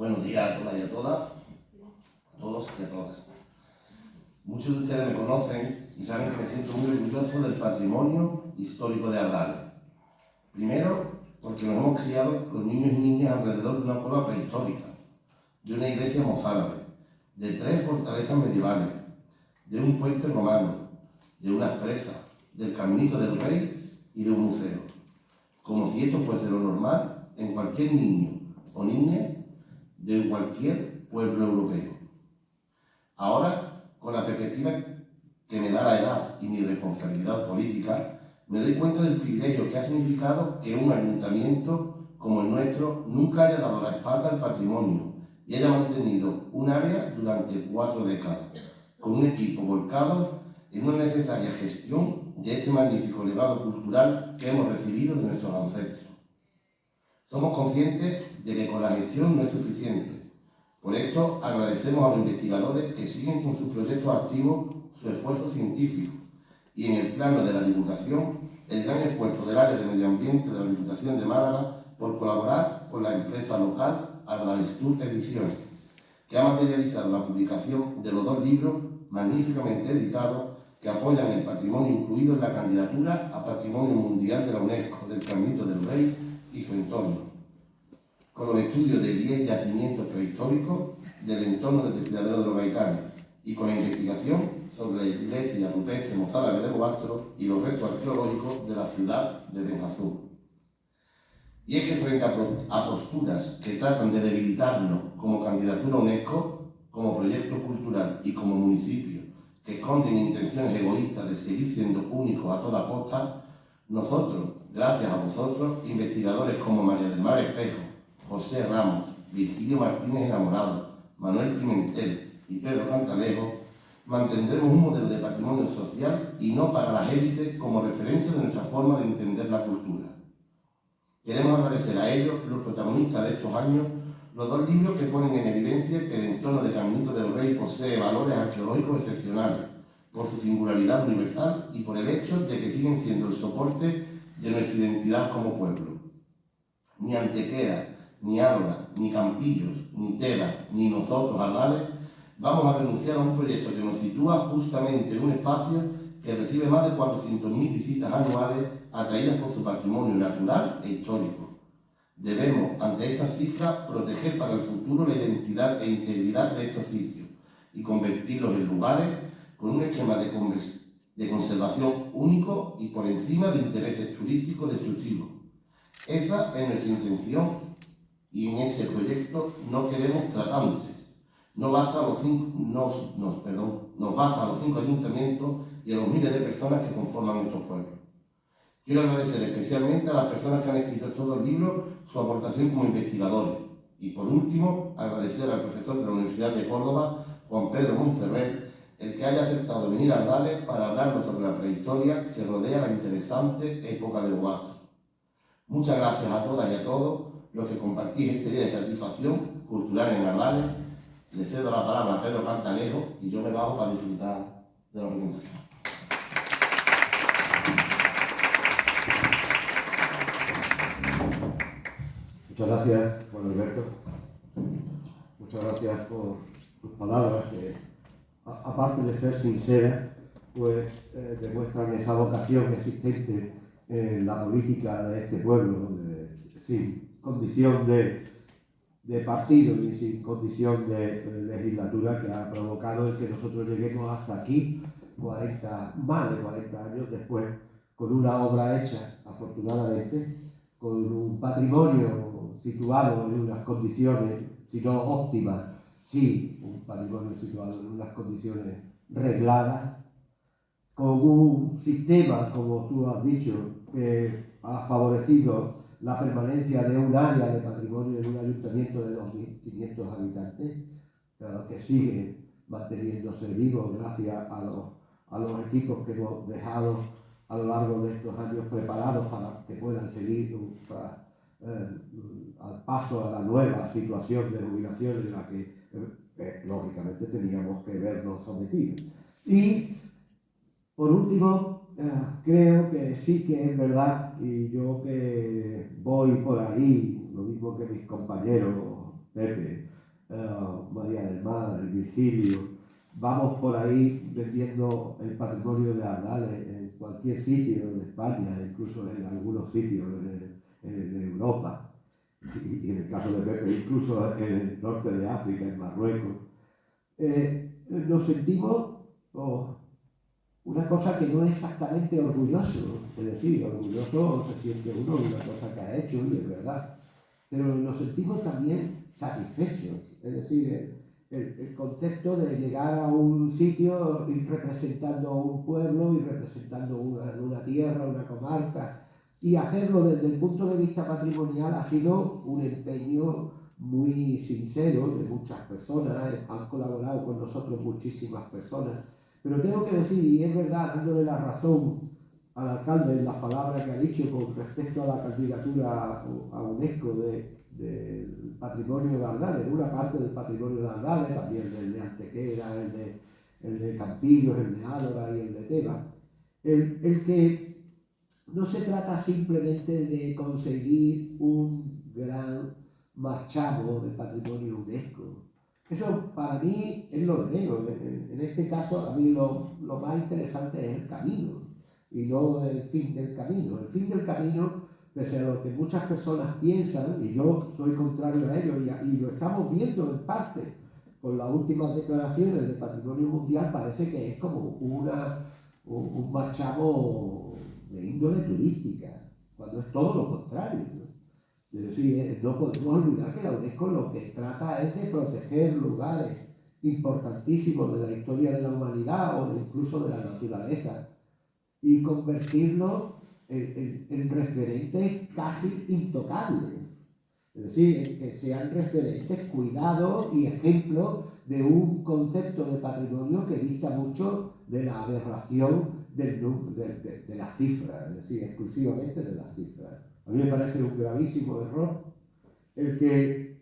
Buenos días a todas y a todas, a todos y a todas. Muchos de ustedes me conocen y saben que me siento muy orgulloso del patrimonio histórico de Ardales. Primero, porque nos hemos criado los niños y niñas alrededor de una cueva prehistórica, de una iglesia mozárabe, de 3 fortalezas medievales, de un puente romano, de unas presas, del Caminito del Rey y de un museo. Como si esto fuese lo normal en cualquier niño o niña de cualquier pueblo europeo. Ahora, con la perspectiva que me da la edad y mi responsabilidad política, me doy cuenta del privilegio que ha significado que un ayuntamiento como el nuestro nunca haya dado la espalda al patrimonio y haya mantenido un área durante 4 décadas, con un equipo volcado en una necesaria gestión de este magnífico legado cultural que hemos recibido de nuestros ancestros. Somos conscientes de que con la gestión no es suficiente. Por esto agradecemos a los investigadores que siguen con sus proyectos activos su esfuerzo científico y en el plano de la divulgación el gran esfuerzo del área de medio ambiente de la Diputación de Málaga por colaborar con la empresa local Ardalestur Ediciones, que ha materializado la publicación de los 2 libros magníficamente editados que apoyan el patrimonio incluido en la candidatura a Patrimonio Mundial de la UNESCO del Caminito del Rey y su entorno, con los estudios de 10 yacimientos prehistóricos del entorno del desfiladero de los Gaitanes y con la investigación sobre la iglesia rupestre mozárabe de Bobastro y los restos arqueológicos de la ciudad de Benjazú. Y es que frente a posturas que tratan de debilitarnos como candidatura a UNESCO, como proyecto cultural y como municipio que esconden intenciones egoístas de seguir siendo únicos a toda costa, nosotros, gracias a vosotros, investigadores como María del Mar Espejo, José Ramos, Virgilio Martínez Enamorado, Manuel Pimentel y Pedro Cantalejo, mantendremos un modelo de patrimonio social y no para las élites como referencia de nuestra forma de entender la cultura. Queremos agradecer a ellos, los protagonistas de estos años, los 2 libros que ponen en evidencia que el entorno de Caminito del Rey posee valores arqueológicos excepcionales, por su singularidad universal y por el hecho de que siguen siendo el soporte de nuestra identidad como pueblo. Ni Antequera, ni Álora, ni Campillos, ni Tebas, ni nosotros, Ardales, vamos a renunciar a un proyecto que nos sitúa justamente en un espacio que recibe más de 400.000 visitas anuales atraídas por su patrimonio natural e histórico. Debemos, ante esta cifra, proteger para el futuro la identidad e integridad de estos sitios y convertirlos en lugares con un esquema de conservación único y por encima de intereses turísticos destructivos. Esa es nuestra intención y en ese proyecto no queremos tratantes. Nos basta a los 5 ayuntamientos y a los miles de personas que conforman estos pueblos. Quiero agradecer especialmente a las personas que han escrito estos 2 libros su aportación como investigadores. Y por último, agradecer al profesor de la Universidad de Córdoba, Juan Pedro Monferrer, el que haya aceptado venir a Ardales para hablarnos sobre la prehistoria que rodea la interesante época de Bobastro. Muchas gracias a todas y a todos los que compartís este día de satisfacción cultural en Ardales. Le cedo la palabra a Pedro Cantalejo y yo me bajo para disfrutar de la presentación. Muchas gracias, Juan Alberto. Muchas gracias por tus palabras que, aparte de ser sinceras, pues demuestran esa vocación existente en la política de este pueblo, sin condición de partido ni sin condición de legislatura, que ha provocado el que nosotros lleguemos hasta aquí, más de 40 años después, con una obra hecha, afortunadamente, con un patrimonio situado en unas condiciones, si no óptimas, sí, un patrimonio situado en unas condiciones regladas, con un sistema, como tú has dicho, que ha favorecido la permanencia de un área de patrimonio en un ayuntamiento de 2.500 habitantes, pero que sigue manteniéndose vivo gracias a los equipos que hemos dejado a lo largo de estos años preparados para que puedan seguir al paso a la nueva situación de jubilación en la que lógicamente teníamos que vernos sometidos. Y por último, creo que sí que es verdad, y yo que voy por ahí, lo mismo que mis compañeros Pepe María del Mar, el Virgilio. Vamos por ahí vendiendo el patrimonio de Ardales en cualquier sitio de España, incluso en algunos sitios de Europa, y en el caso de Pepe, incluso en el norte de África, en Marruecos. Nos sentimos una cosa que no es exactamente orgulloso, es decir, orgulloso se siente uno de una cosa que ha hecho y es verdad, pero nos sentimos también satisfechos, es decir, el concepto de llegar a un sitio y representando a un pueblo y representando una tierra, una comarca, y hacerlo desde el punto de vista patrimonial ha sido un empeño muy sincero de muchas personas, han colaborado con nosotros muchísimas personas, pero tengo que decir, y es verdad, dándole la razón al alcalde en las palabras que ha dicho con respecto a la candidatura a UNESCO del patrimonio de Ardales, de una parte del patrimonio de Ardales, también el de Antequera, el de Campillos, el de Ádora y el de Teba, el que no se trata simplemente de conseguir un gran marchamo de patrimonio UNESCO. Eso para mí es lo de menos. En este caso, a mí lo más interesante es el camino y no el fin del camino. El fin del camino, pese a lo que muchas personas piensan, y yo soy contrario a ello, y lo estamos viendo en parte con las últimas declaraciones de Patrimonio Mundial, parece que es como un marchamo de índole turística, cuando es todo lo contrario, ¿no? Es decir, no podemos olvidar que la UNESCO lo que trata es de proteger lugares importantísimos de la historia de la humanidad o incluso de la naturaleza y convertirlos en referentes casi intocables. Es decir, que sean referentes, cuidados y ejemplos de un concepto de patrimonio que dista mucho de la aberración de la cifra, es decir, exclusivamente de la cifra. A mí me parece un gravísimo error el que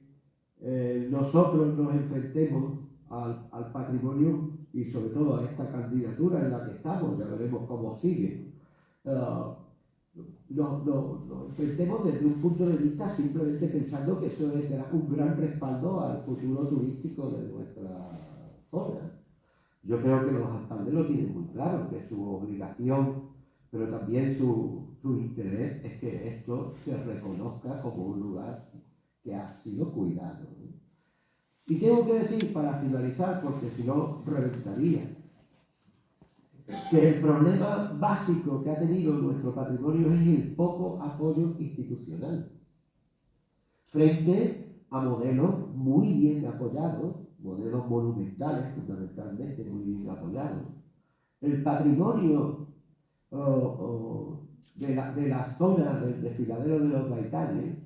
nosotros nos enfrentemos al patrimonio y sobre todo a esta candidatura en la que estamos, ya veremos cómo sigue. Nos enfrentemos desde un punto de vista simplemente pensando que eso es un gran respaldo al futuro turístico de nuestra zona. Yo creo que los alcaldes lo tienen muy claro, que su obligación, pero también su interés es que esto se reconozca como un lugar que ha sido cuidado, ¿no? Y tengo que decir, para finalizar, porque si no reventaría, que el problema básico que ha tenido nuestro patrimonio es el poco apoyo institucional frente a modelos muy bien apoyados, modelos monumentales fundamentalmente muy bien apoyados. El patrimonio de la zona del desfiladero de los Gaitanes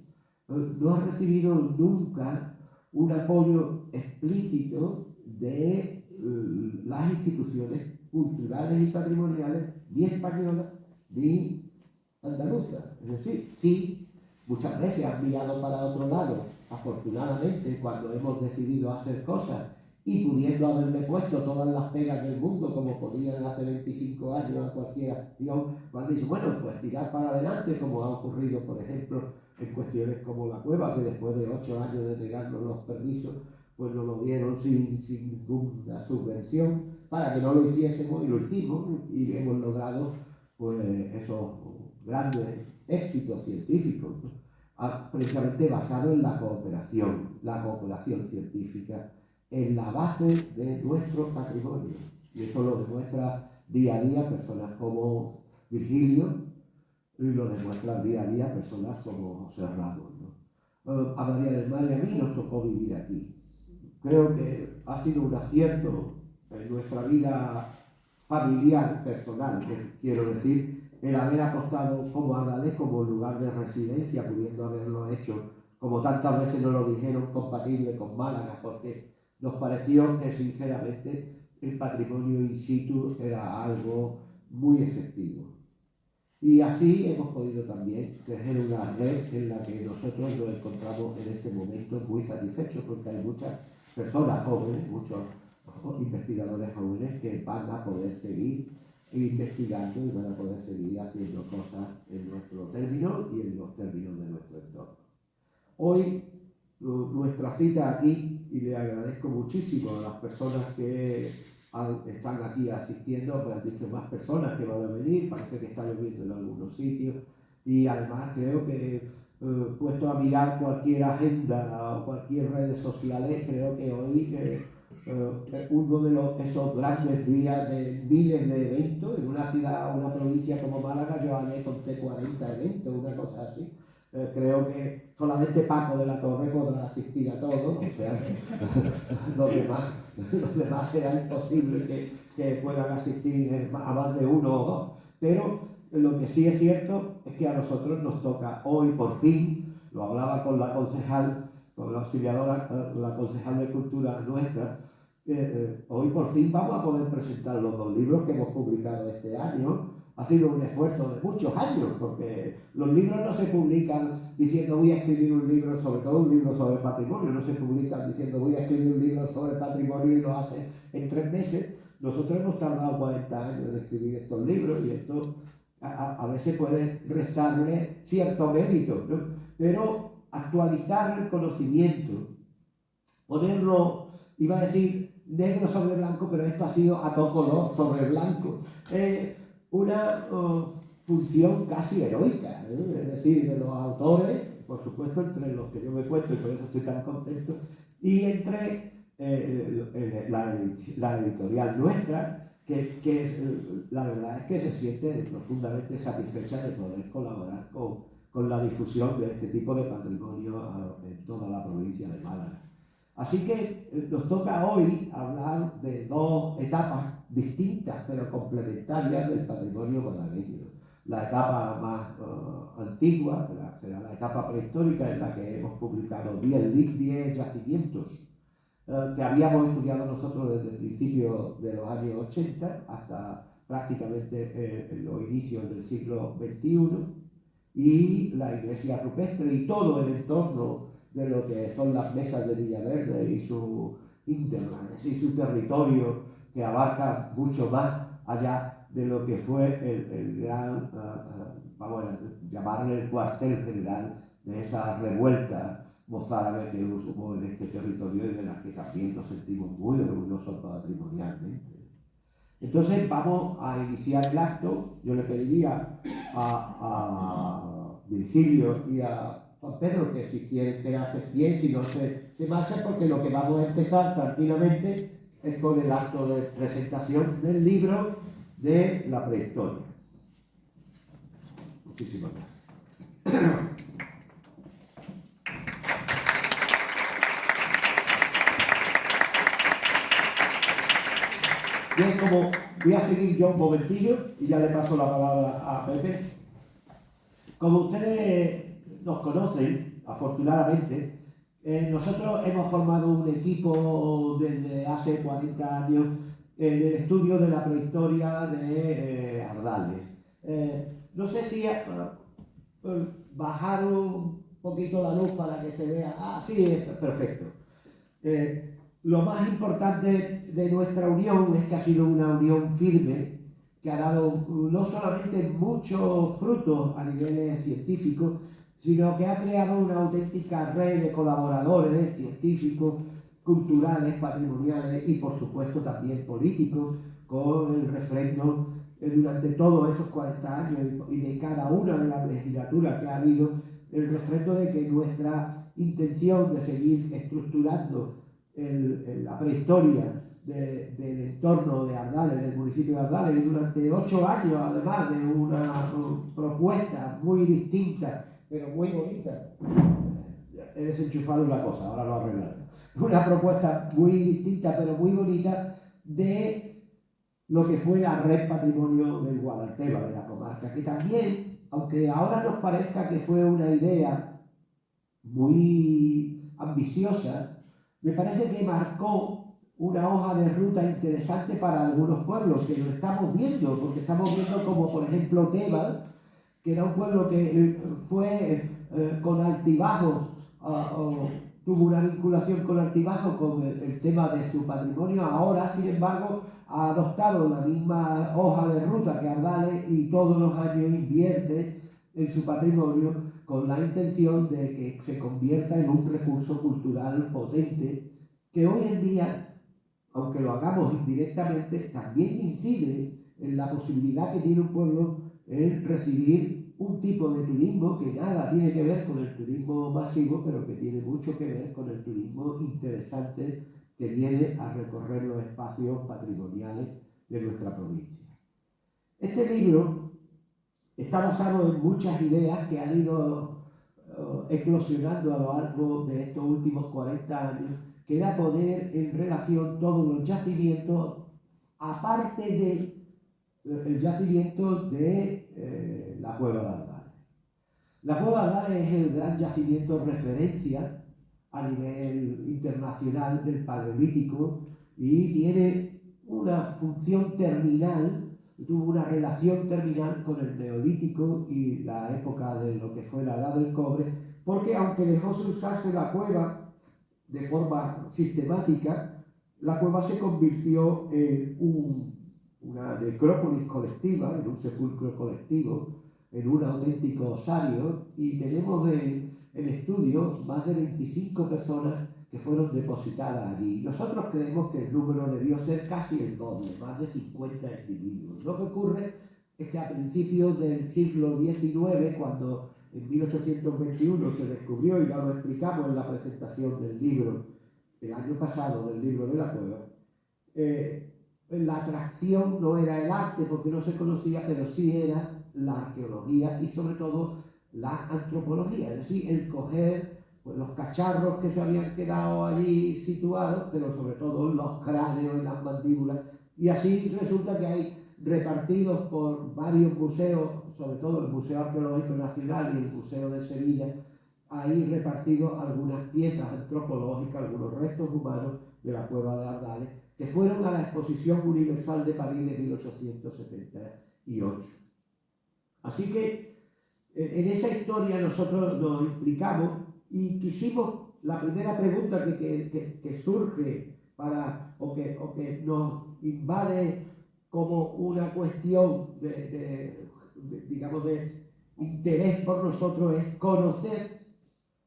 no ha recibido nunca un apoyo explícito de las instituciones culturales y patrimoniales ni españolas ni andaluzas. Es decir, sí, muchas veces han mirado para otro lado, afortunadamente, cuando hemos decidido hacer cosas y pudiendo haberle puesto todas las pegas del mundo, como podían hace 25 años a cualquier acción, han dicho, bueno, pues tirar para adelante, como ha ocurrido, por ejemplo, en cuestiones como la cueva, que después de 8 años de negarnos los permisos, pues nos lo dieron sin ninguna subvención para que no lo hiciésemos, y lo hicimos, y hemos logrado pues esos grandes éxitos científicos, ¿no? Precisamente basado en la cooperación científica, en la base de nuestro patrimonio. Y eso lo demuestra día a día personas como Virgilio y lo demuestran día a día personas como José Ramos, ¿no? A María del Mar y a mí nos tocó vivir aquí. Creo que ha sido un acierto en nuestra vida familiar, personal, que quiero decir, el haber apostado como Ardales como lugar de residencia, pudiendo haberlo hecho, como tantas veces nos lo dijeron, compatible con Málaga, porque nos pareció que sinceramente el patrimonio in situ era algo muy efectivo. Y así hemos podido también tejer una red en la que nosotros nos encontramos en este momento muy satisfechos, porque hay muchas personas jóvenes, muchos investigadores jóvenes que van a poder seguir investigando y van a poder seguir haciendo cosas en nuestro término y en los términos de nuestro entorno. Hoy nuestra cita aquí y le agradezco muchísimo a las personas que están aquí asistiendo. Me han dicho más personas que van a venir, parece que está lloviendo en algunos sitios, y además creo que puesto a mirar cualquier agenda o cualquier redes sociales, creo que hoy uno de esos grandes días de miles de eventos en una ciudad o una provincia como Málaga. Yo ayer conté 40 eventos, una cosa así. Creo que solamente Paco de la Torre podrá asistir a todos, o sea, los demás será imposible que puedan asistir a más de uno o dos. Pero lo que sí es cierto es que a nosotros nos toca hoy, por fin, lo hablaba con la concejal, con la auxiliadora, la concejal de Cultura nuestra, hoy por fin vamos a poder presentar los 2 libros que hemos publicado este año. Ha sido un esfuerzo de muchos años, porque los libros no se publican diciendo voy a escribir un libro, sobre todo un libro sobre patrimonio, no se publican diciendo voy a escribir un libro sobre patrimonio y lo hace en 3 meses. Nosotros hemos tardado 40 años en escribir estos libros, y esto a veces puede restarle cierto mérito, ¿no? Pero actualizar el conocimiento, ponerlo, iba a decir negro sobre blanco, pero esto ha sido a todo color sobre blanco. Una función casi heroica, es decir, de los autores, por supuesto, entre los que yo me cuento, y por eso estoy tan contento, y entre la editorial nuestra, que la verdad es que se siente profundamente satisfecha de poder colaborar con la difusión de este tipo de patrimonio en toda la provincia de Málaga. Así que nos toca hoy hablar de 2 etapas distintas pero complementarias del patrimonio malagueño. La etapa más antigua será la etapa prehistórica, en la que hemos publicado 10 yacimientos que habíamos estudiado nosotros desde el principio de los años 80 hasta prácticamente los inicios del siglo XXI, y la iglesia rupestre y todo el entorno de lo que son las mesas de Villaverde y su hinterland, y su territorio, que abarca mucho más allá de lo que fue el gran, vamos a llamarle el cuartel general de esa revuelta mozárabe que hubo en este territorio, y de la que también nos sentimos muy orgullosos patrimonialmente. Entonces vamos a iniciar el acto. Yo le pediría a Virgilio y a Juan Pedro que si quieren quedarse bien, si no se marchan, porque lo que vamos a empezar tranquilamente es con el acto de presentación del libro de la prehistoria. Muchísimas gracias. Bien, como voy a seguir yo un momentillo y ya le paso la palabra a Pepe. Como ustedes nos conocen, afortunadamente, nosotros hemos formado un equipo desde hace 40 años en el estudio de la prehistoria de Ardales. No sé si bajaron un poquito la luz para que se vea. Ah, sí, perfecto. Lo más importante de nuestra unión es que ha sido una unión firme, que ha dado no solamente muchos frutos a niveles científicos, sino que ha creado una auténtica red de colaboradores científicos, culturales, patrimoniales y por supuesto también políticos, con el refrendo durante todos esos 40 años y de cada una de las legislaturas que ha habido, el refrendo de que nuestra intención de seguir estructurando la prehistoria del entorno de Ardales, del municipio de Ardales, y durante 8 años, además de una propuesta muy distinta, pero muy bonita. He desenchufado una cosa, ahora lo arreglaré. Una propuesta muy distinta, pero muy bonita, de lo que fue la red patrimonio del Guadalteba, de la comarca, que también, aunque ahora nos parezca que fue una idea muy ambiciosa, me parece que marcó una hoja de ruta interesante para algunos pueblos, que lo estamos viendo, porque estamos viendo como por ejemplo Tebas, que era un pueblo que fue con altibajos, tuvo una vinculación con altibajos con el tema de su patrimonio. Ahora, sin embargo, ha adoptado la misma hoja de ruta que Ardales y todos los años invierte en su patrimonio, con la intención de que se convierta en un recurso cultural potente que hoy en día, aunque lo hagamos indirectamente, también incide en la posibilidad que tiene un pueblo en recibir un tipo de turismo que nada tiene que ver con el turismo masivo, pero que tiene mucho que ver con el turismo interesante que viene a recorrer los espacios patrimoniales de nuestra provincia. Este libro está basado en muchas ideas que han ido eclosionando a lo largo de estos últimos 40 años, que era poner en relación todos los yacimientos, aparte del yacimiento de la Cueva de Ardales. La Cueva de Ardales es el gran yacimiento de referencia a nivel internacional del Paleolítico y tiene una función terminal, tuvo una relación terminal con el Neolítico y la época de lo que fue la Edad del Cobre, porque aunque dejó de usarse la cueva de forma sistemática, la cueva se convirtió en una necrópolis colectiva, en un sepulcro colectivo, en un auténtico osario, y tenemos en estudio más de 25 personas que fueron depositadas allí. Nosotros creemos que el número debió ser casi el doble, más de 50 individuos. Lo que ocurre es que a principios del siglo XIX, cuando en 1821 se descubrió, y ya lo explicamos en la presentación del libro, el año pasado, del libro de la cueva, la atracción no era el arte porque no se conocía, pero sí era la arqueología y sobre todo la antropología, es decir, el coger pues, los cacharros que se habían quedado allí situados, pero sobre todo los cráneos y las mandíbulas, y así resulta que hay repartidos por varios museos, sobre todo el Museo Arqueológico Nacional y el Museo de Sevilla, hay repartidos algunas piezas antropológicas, algunos restos humanos de la Cueva de Ardales, que fueron a la Exposición Universal de París de 1878. Así que en esa historia nosotros nos implicamos y quisimos, la primera pregunta que surge o que nos invade como una cuestión digamos, de interés por nosotros es conocer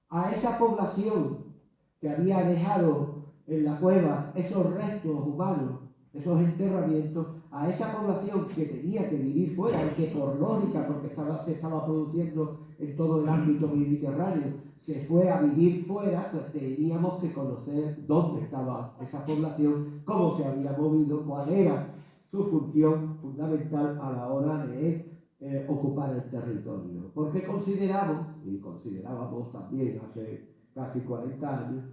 a esa población que había dejado en la cueva esos restos humanos, esos enterramientos, a esa población que tenía que vivir fuera y que por lógica, porque se estaba produciendo en todo el ámbito mediterráneo, se fue a vivir fuera, pues teníamos que conocer dónde estaba esa población, cómo se había movido, cuál era su función fundamental a la hora de ocupar el territorio. Porque consideramos, y considerábamos también hace casi 40 años,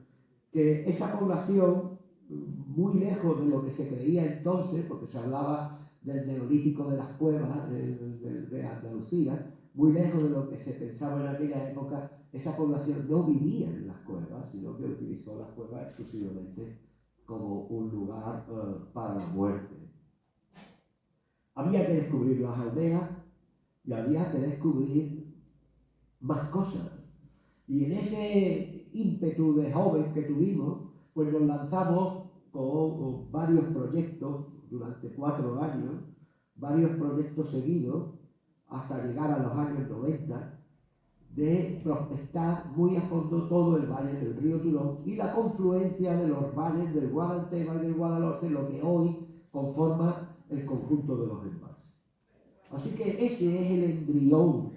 que esa población, muy lejos de lo que se creía entonces, porque se hablaba del neolítico de las cuevas de Andalucía, muy lejos de lo que se pensaba en aquella época, esa población no vivía en las cuevas, sino que utilizó las cuevas exclusivamente como un lugar para la muerte. Había que descubrir las aldeas y había que descubrir más cosas. Y en ese ímpetu de joven que tuvimos, pues nos lanzamos con varios proyectos durante 4 años, varios proyectos seguidos, hasta llegar a los años 90, de prospectar muy a fondo todo el valle del río Turón y la confluencia de los valles del Guadalteba y del Guadalhorce, lo que hoy conforma el conjunto de los embalses. Así que ese es el embrión,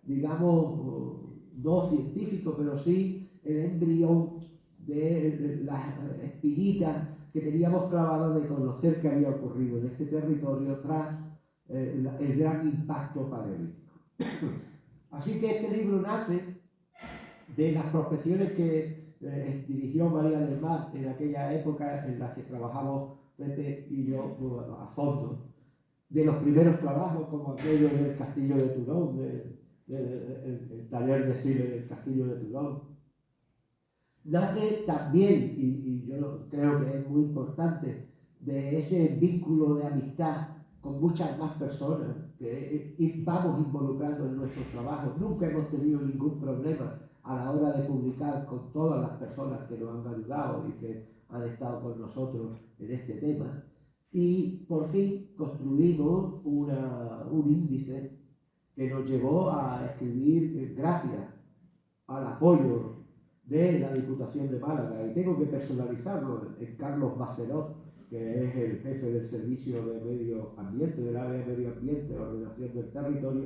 digamos, no científico, pero sí el embrión de las espinitas que teníamos clavadas de conocer qué había ocurrido en este territorio tras el gran impacto paleolítico. Así que este libro nace de las prospecciones que dirigió María del Mar en aquella época en las que trabajamos Pepe y yo a fondo, de los primeros trabajos como aquello del Castillo de Turón, el taller de cine del Castillo de Turón. Nace también, y yo creo que es muy importante, de ese vínculo de amistad con muchas más personas que vamos involucrando en nuestros trabajos. Nunca hemos tenido ningún problema a la hora de publicar con todas las personas que nos han ayudado y que han estado con nosotros en este tema. Y por fin construimos un índice que nos llevó a escribir, gracias al apoyo de la Diputación de Málaga, y tengo que personalizarlo en Carlos Bacerot, que es el jefe del Servicio de Medio Ambiente, del área de Medio Ambiente, la ordenación del territorio,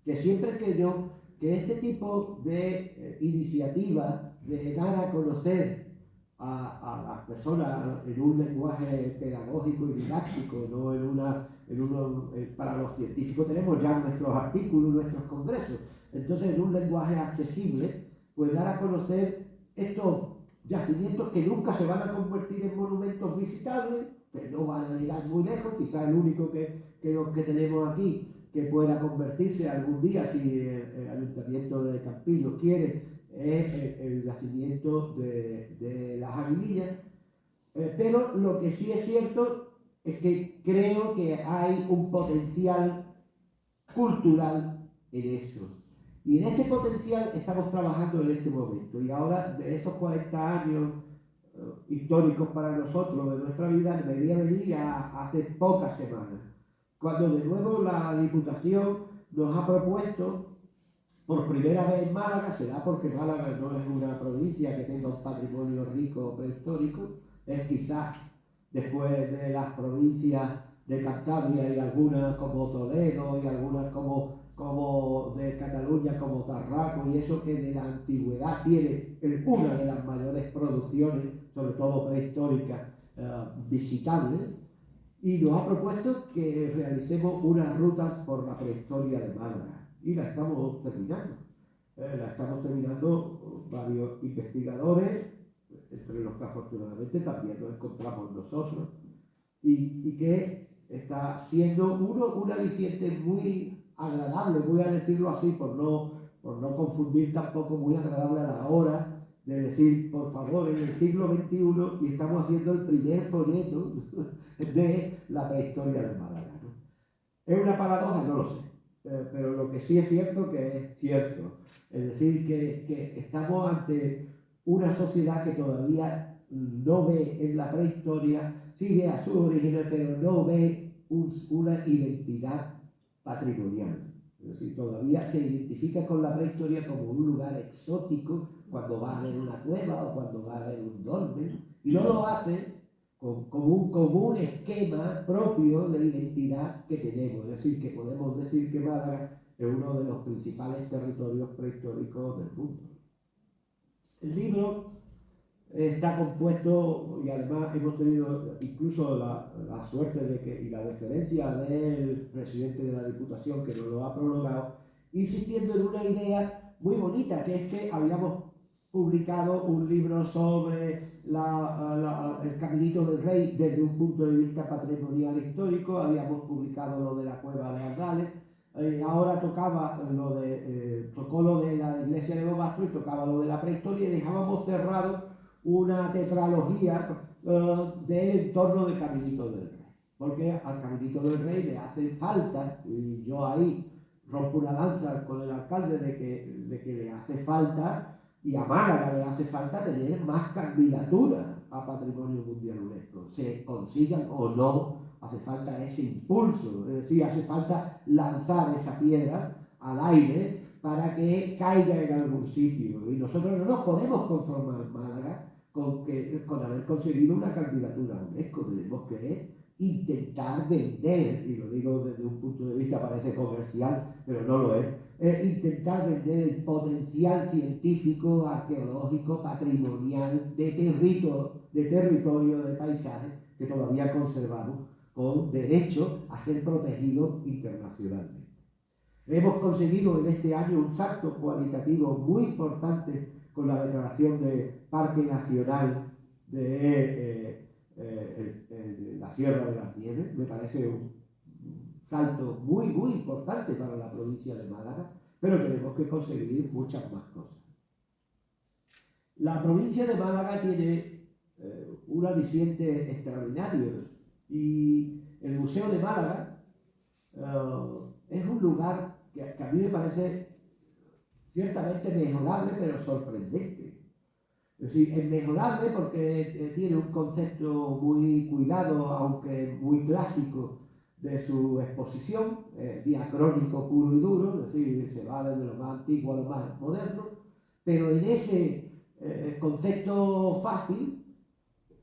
que siempre creyó que este tipo de iniciativas de dar a conocer a las personas en un lenguaje pedagógico y didáctico, no para los científicos tenemos ya nuestros artículos, nuestros congresos, entonces en un lenguaje accesible, pues dar a conocer estos yacimientos que nunca se van a convertir en monumentos visitables, que no van a llegar muy lejos, quizás el único que tenemos aquí que pueda convertirse algún día, si el Ayuntamiento de Campillo quiere, es el yacimiento de las Aguilillas. Pero lo que sí es cierto es que creo que hay un potencial cultural en eso. Y en ese potencial estamos trabajando en este momento. Y ahora, de esos 40 años históricos para nosotros de nuestra vida, me voy a venir hace pocas semanas, cuando de nuevo la Diputación nos ha propuesto, por primera vez en Málaga, será porque Málaga no es una provincia que tenga un patrimonio rico prehistórico, es quizás después de las provincias de Cantabria y algunas como Toledo y algunas como de Cataluña, como Tarraco y eso, que de la antigüedad tiene una de las mayores producciones, sobre todo prehistóricas, visitables, y nos ha propuesto que realicemos unas rutas por la prehistoria de Málaga, y la estamos terminando. La estamos terminando varios investigadores, entre los que afortunadamente también nos encontramos nosotros, y que está siendo un aliciente muy agradable, voy a decirlo así, por no confundir tampoco, muy agradable a la hora de decir, por favor, en el siglo XXI, y estamos haciendo el primer folleto de la prehistoria de Málaga, ¿no? ¿Es una paradoja? No lo sé, pero lo que sí es cierto que es cierto, es decir, que estamos ante una sociedad que todavía no ve en la prehistoria, sí ve a sus orígenes, pero no ve una identidad patrimonial. Es decir, todavía se identifica con la prehistoria como un lugar exótico cuando va a ver una cueva o cuando va a ver un dolmen, y no lo hace como un esquema propio de identidad que tenemos. Es decir, que podemos decir que Málaga es uno de los principales territorios prehistóricos del mundo. El libro está compuesto, y además hemos tenido incluso la suerte y la deferencia del presidente de la Diputación, que nos lo ha prolongado, insistiendo en una idea muy bonita, que es que habíamos publicado un libro sobre el Caminito del Rey desde un punto de vista patrimonial histórico, habíamos publicado lo de la Cueva de Ardales, ahora tocó lo de la iglesia de Bobastro y tocaba lo de la prehistoria, y dejábamos cerrado una tetralogía del entorno del Caminito del Rey, porque al Caminito del Rey le hacen falta, y yo ahí rompo una lanza con el alcalde de que le hace falta, y a Málaga le hace falta tener más candidaturas a Patrimonio Mundial UNESCO, se consigan o no, hace falta ese impulso, es decir, hace falta lanzar esa piedra al aire para que caiga en algún sitio, y nosotros no nos podemos conformar en Málaga con haber conseguido una candidatura a UNESCO. Tenemos que intentar vender, y lo digo desde un punto de vista parece comercial, pero no lo es, intentar vender el potencial científico, arqueológico, patrimonial, de territorio, de paisaje que todavía conservamos con derecho a ser protegido internacionalmente. Hemos conseguido en este año un salto cualitativo muy importante con la declaración de Parque Nacional de la Sierra de las Nieves. Me parece un salto muy, muy importante para la provincia de Málaga, pero tenemos que conseguir muchas más cosas. La provincia de Málaga tiene un aliciente extraordinario, y el Museo de Málaga es un lugar que a mí me parece ciertamente mejorable, pero sorprendente. Es decir, es mejorable porque tiene un concepto muy cuidado, aunque muy clásico, de su exposición, diacrónico puro y duro, es decir, se va desde lo más antiguo a lo más moderno, pero en ese concepto fácil,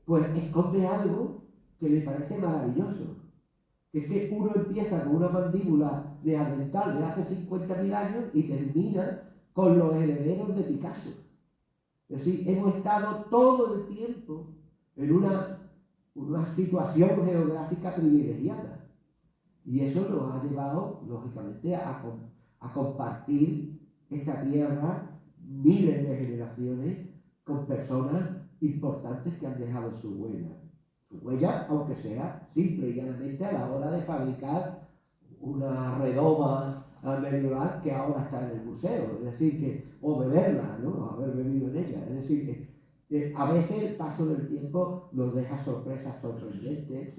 pues esconde algo que me parece maravilloso. Que es que uno empieza con una mandíbula neandertal de hace 50.000 años y termina con los herederos de Picasso. Es decir, hemos estado todo el tiempo en una situación geográfica privilegiada. Y eso nos ha llevado, lógicamente, a compartir esta tierra miles de generaciones con personas importantes que han dejado su huella. Su huella, aunque sea simple y llanamente a la hora de fabricar una redoma medieval que ahora está en el museo, es decir, o beberla, ¿no? Haber bebido en ella. Es decir, que a veces el paso del tiempo nos deja sorpresas sorprendentes,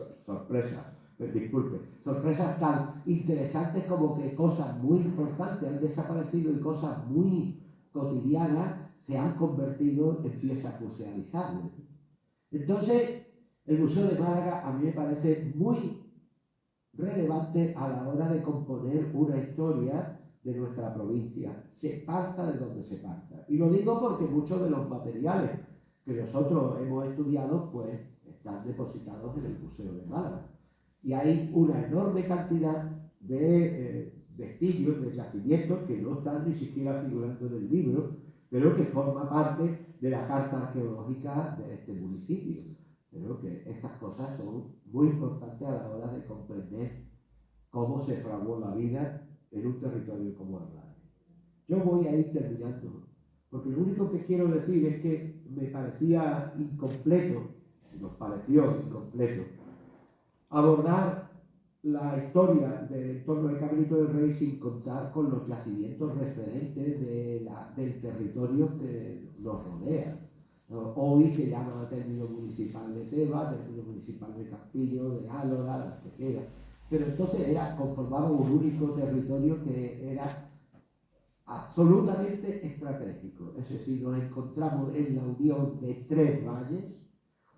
sorpresas tan interesantes como que cosas muy importantes han desaparecido y cosas muy cotidianas se han convertido en piezas musealizables. Entonces, el Museo de Málaga a mí me parece muy relevante a la hora de componer una historia de nuestra provincia, se parta de donde se parta. Y lo digo porque muchos de los materiales que nosotros hemos estudiado, pues, están depositados en el Museo de Málaga. Y hay una enorme cantidad de vestigios, de yacimientos que no están ni siquiera figurando en el libro, pero que forma parte de la carta arqueológica de este municipio. Creo que estas cosas son muy importantes a la hora de comprender cómo se fraguó la vida en un territorio como Ardales. Yo voy a ir terminando, porque lo único que quiero decir es que me parecía incompleto, nos pareció incompleto, abordar la historia del entorno del Caminito del Rey sin contar con los yacimientos referentes del territorio que nos rodea. Hoy se llama término municipal de Teba, término municipal de Campillo, de Álora, de Antequera, pero entonces conformaba un único territorio que era absolutamente estratégico. Es decir, nos encontramos en la unión de tres valles,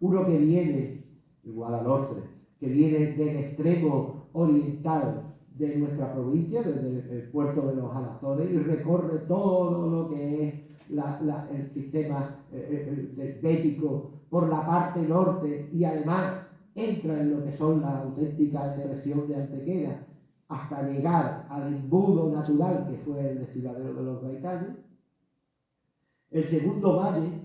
uno que viene, el Guadalhorce, que viene del extremo oriental de nuestra provincia, desde el puerto de los Alazores, y recorre todo lo que es el sistema bético por la parte norte y además entra en lo que son la auténtica depresión de Antequera hasta llegar al embudo natural que fue el desfiladero de los Gaitanes. El segundo valle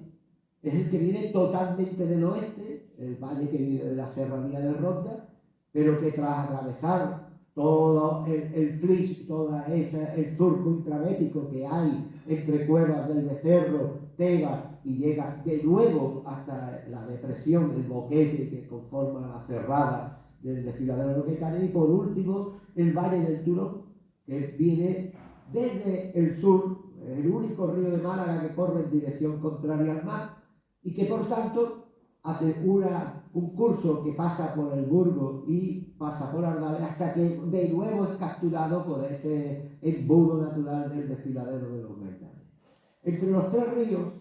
es el que viene totalmente del oeste, el valle que viene de la Serranía de Ronda, pero que tras atravesar todo el flix, todo el surco intramético que hay entre Cuevas del Becerro, Teba, y llega de nuevo hasta la depresión, el boquete que conforma la cerrada del desfiladero de los Gaitanes, y por último el Valle del Turón, que viene desde el sur, el único río de Málaga que corre en dirección contraria al mar, y que por tanto hace un curso que pasa por el Burgo y pasa por Ardales hasta que de nuevo es capturado por ese embudo natural del desfiladero de los Gaitanes. Entre los tres ríos,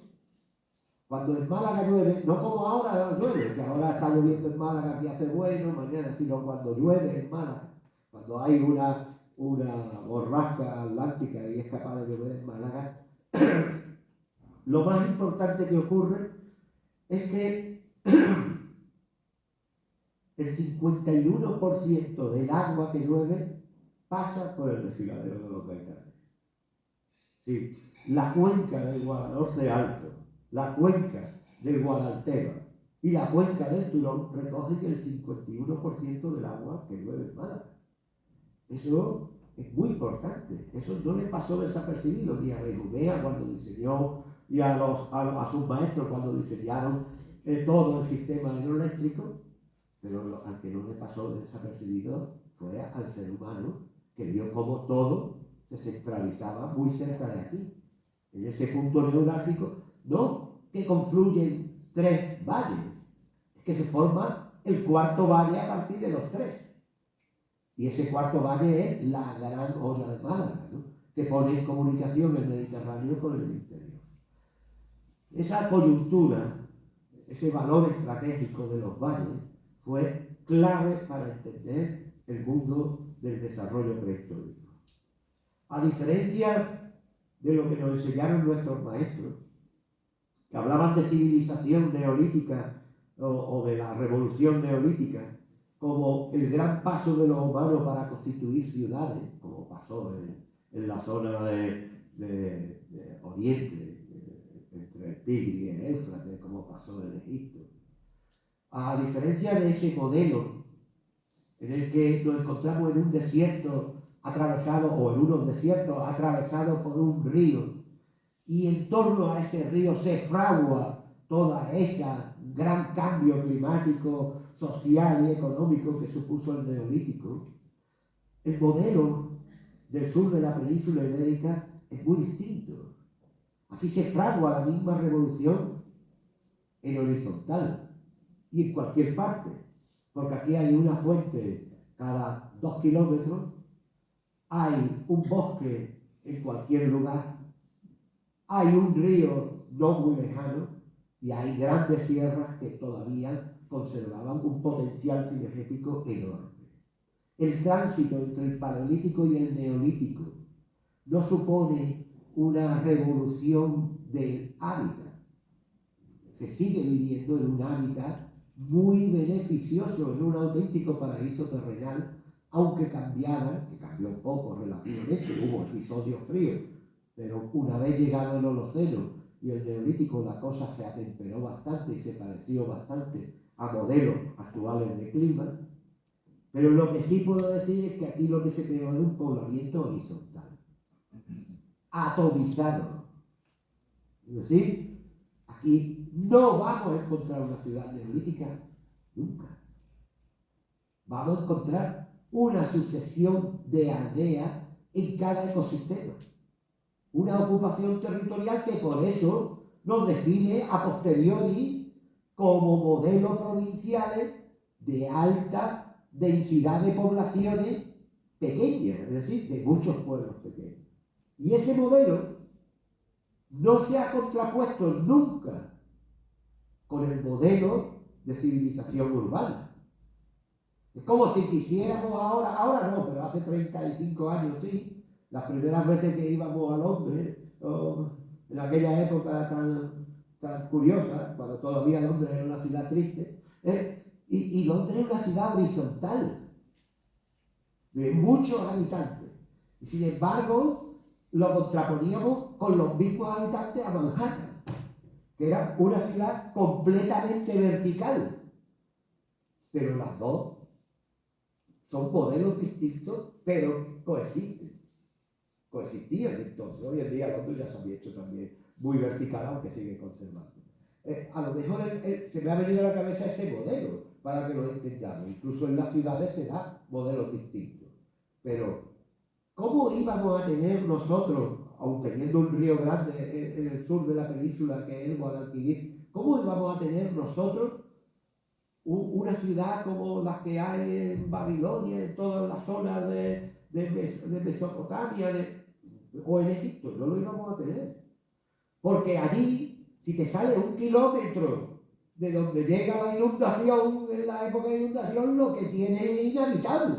cuando en Málaga llueve, no como ahora llueve, que ahora está lloviendo en Málaga, que hace bueno, mañana, sino cuando llueve en Málaga, cuando hay una borrasca atlántica y es capaz de llover en Málaga, lo más importante que ocurre es que el 51% del agua que llueve pasa por el desfiladero de los Gaitanes. Sí, la cuenca del Guadalhorce Alto, la cuenca del Guadalteba y la cuenca del Turón recogen el 51% del agua que llueve en Málaga. Eso es muy importante. Eso no le pasó desapercibido ni a Benumea cuando diseñó y a sus maestros cuando diseñaron todo el sistema hidroeléctrico, pero al que no le pasó desapercibido fue al ser humano, que vio cómo todo se centralizaba muy cerca de aquí, en ese punto neurálgico, no que confluyen tres valles, es que se forma el cuarto valle a partir de los tres. Y ese cuarto valle es la gran olla de Málaga, ¿no?, que pone en comunicación el Mediterráneo con el interior. Esa coyuntura, ese valor estratégico de los valles, fue clave para entender el mundo del desarrollo prehistórico. A diferencia de lo que nos enseñaron nuestros maestros, que hablaban de civilización neolítica o de la revolución neolítica como el gran paso de los humanos para constituir ciudades, como pasó en la zona de Oriente, entre el Tigris y el Éufrates, como pasó en Egipto. A diferencia de ese modelo en el que nos encontramos en un desierto atravesado, o en unos desiertos atravesados por un río, y en torno a ese río se fragua toda esa gran cambio climático, social y económico que supuso el Neolítico, el modelo del sur de la península ibérica es muy distinto. Aquí se fragua la misma revolución en horizontal y en cualquier parte, porque aquí hay una fuente cada 2 kilómetros, hay un bosque en cualquier lugar, hay un río no muy lejano y hay grandes sierras que todavía conservaban un potencial cinegético enorme. El tránsito entre el paleolítico y el neolítico no supone una revolución del hábitat. Se sigue viviendo en un hábitat muy beneficioso, en un auténtico paraíso terrenal, aunque cambiara, que cambió un poco relativamente, hubo episodios fríos, pero una vez llegado el Holoceno y el Neolítico, la cosa se atemperó bastante y se pareció bastante a modelos actuales de clima. Pero lo que sí puedo decir es que aquí lo que se creó es un poblamiento horizontal, atomizado. Es decir, aquí no vamos a encontrar una ciudad neolítica nunca. Vamos a encontrar una sucesión de aldeas en cada ecosistema. Una ocupación territorial que por eso nos define a posteriori como modelos provinciales de alta densidad de poblaciones pequeñas, es decir, de muchos pueblos pequeños. Y ese modelo no se ha contrapuesto nunca con el modelo de civilización urbana. Es como si quisiéramos ahora no, pero hace 35 años sí, las primeras veces que íbamos a Londres, en aquella época tan curiosa, cuando todavía Londres era una ciudad triste, y Londres es una ciudad horizontal, de muchos habitantes. Y sin embargo, lo contraponíamos con los mismos habitantes a Manhattan, que era una ciudad completamente vertical. Pero las dos son modelos distintos, pero coexistían entonces. Hoy en día Londres ya se había hecho también muy vertical, aunque sigue conservando. A lo mejor se me ha venido a la cabeza ese modelo para que lo entendamos. Incluso en las ciudades se dan modelos distintos. Pero, ¿cómo íbamos a tener nosotros, aun teniendo un río grande en el sur de la península que es el Guadalquivir, cómo íbamos a tener nosotros una ciudad como las que hay en Babilonia, en todas las zonas de Mesopotamia o en Egipto? No lo íbamos a tener. Porque allí, si te sale 1 kilómetro de donde llega la inundación, en la época de inundación, lo que tiene es inhabitable.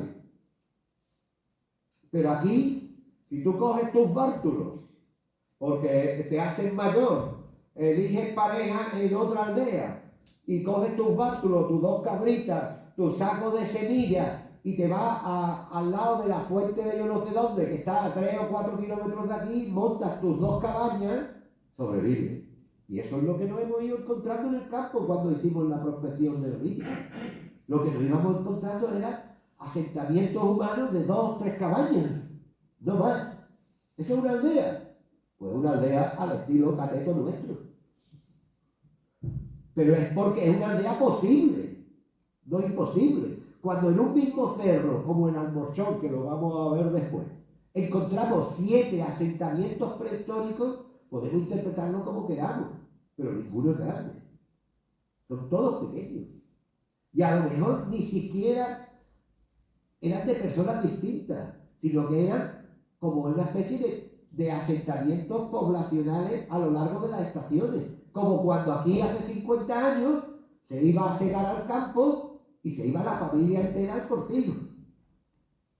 Pero aquí, si tú coges tus bártulos, porque te hacen mayor, eliges pareja en otra aldea, y coges tus bártulos, tus 2 cabritas, tu saco de semillas, y te vas al lado de la fuente de yo no sé dónde, que está a 3 o 4 kilómetros de aquí, montas tus 2 cabañas, sobrevives. Y eso es lo que nos hemos ido encontrando en el campo cuando hicimos la prospección neolítica. Lo que nos íbamos encontrando era asentamientos humanos de 2 o 3 cabañas, no más. ¿Eso es una aldea? Pues una aldea al estilo cateto nuestro. Pero es porque es una aldea posible, no imposible. Cuando en un mismo cerro, como en Almorchón, que lo vamos a ver después, encontramos 7 asentamientos prehistóricos, podemos interpretarlo como queramos, pero ninguno es grande. Son todos pequeños. Y a lo mejor ni siquiera eran de personas distintas, sino que eran como una especie de asentamientos poblacionales a lo largo de las estaciones. Como cuando aquí hace 50 años se iba a cegar al campo y se iba la familia entera al cortijo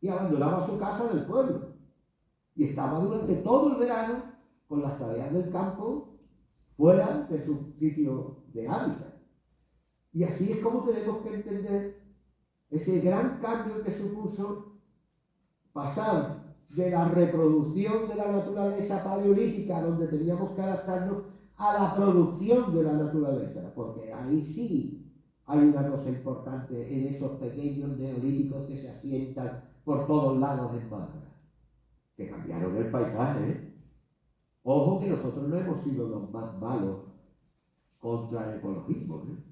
y abandonaba su casa del pueblo. Y estaba durante todo el verano con las tareas del campo fuera de su sitio de hábitat. Y así es como tenemos que entender ese gran cambio que supuso pasar de la reproducción de la naturaleza paleolítica, donde teníamos que adaptarnos, a la producción de la naturaleza, porque ahí sí hay una cosa importante en esos pequeños neolíticos que se asientan por todos lados en Málaga, que cambiaron el paisaje, ¿eh? Ojo que nosotros no hemos sido los más malos contra el ecologismo, ¿eh?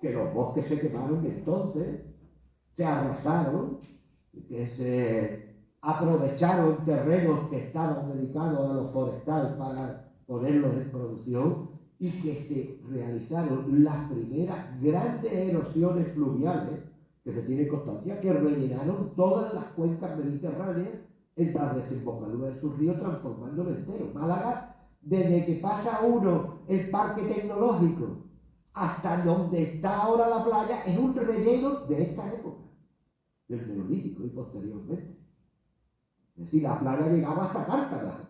Que los bosques se quemaron y entonces se arrasaron, que se aprovecharon terrenos que estaban dedicados a lo forestal para ponerlos en producción y que se realizaron las primeras grandes erosiones fluviales que se tiene constancia, que rellenaron todas las cuencas mediterráneas en la desembocadura de sus ríos, transformándolo entero. Málaga, desde que pasa uno el parque tecnológico hasta donde está ahora la playa, es un relleno de esta época, del Neolítico y posteriormente. Es decir, la playa llegaba hasta Cártagena.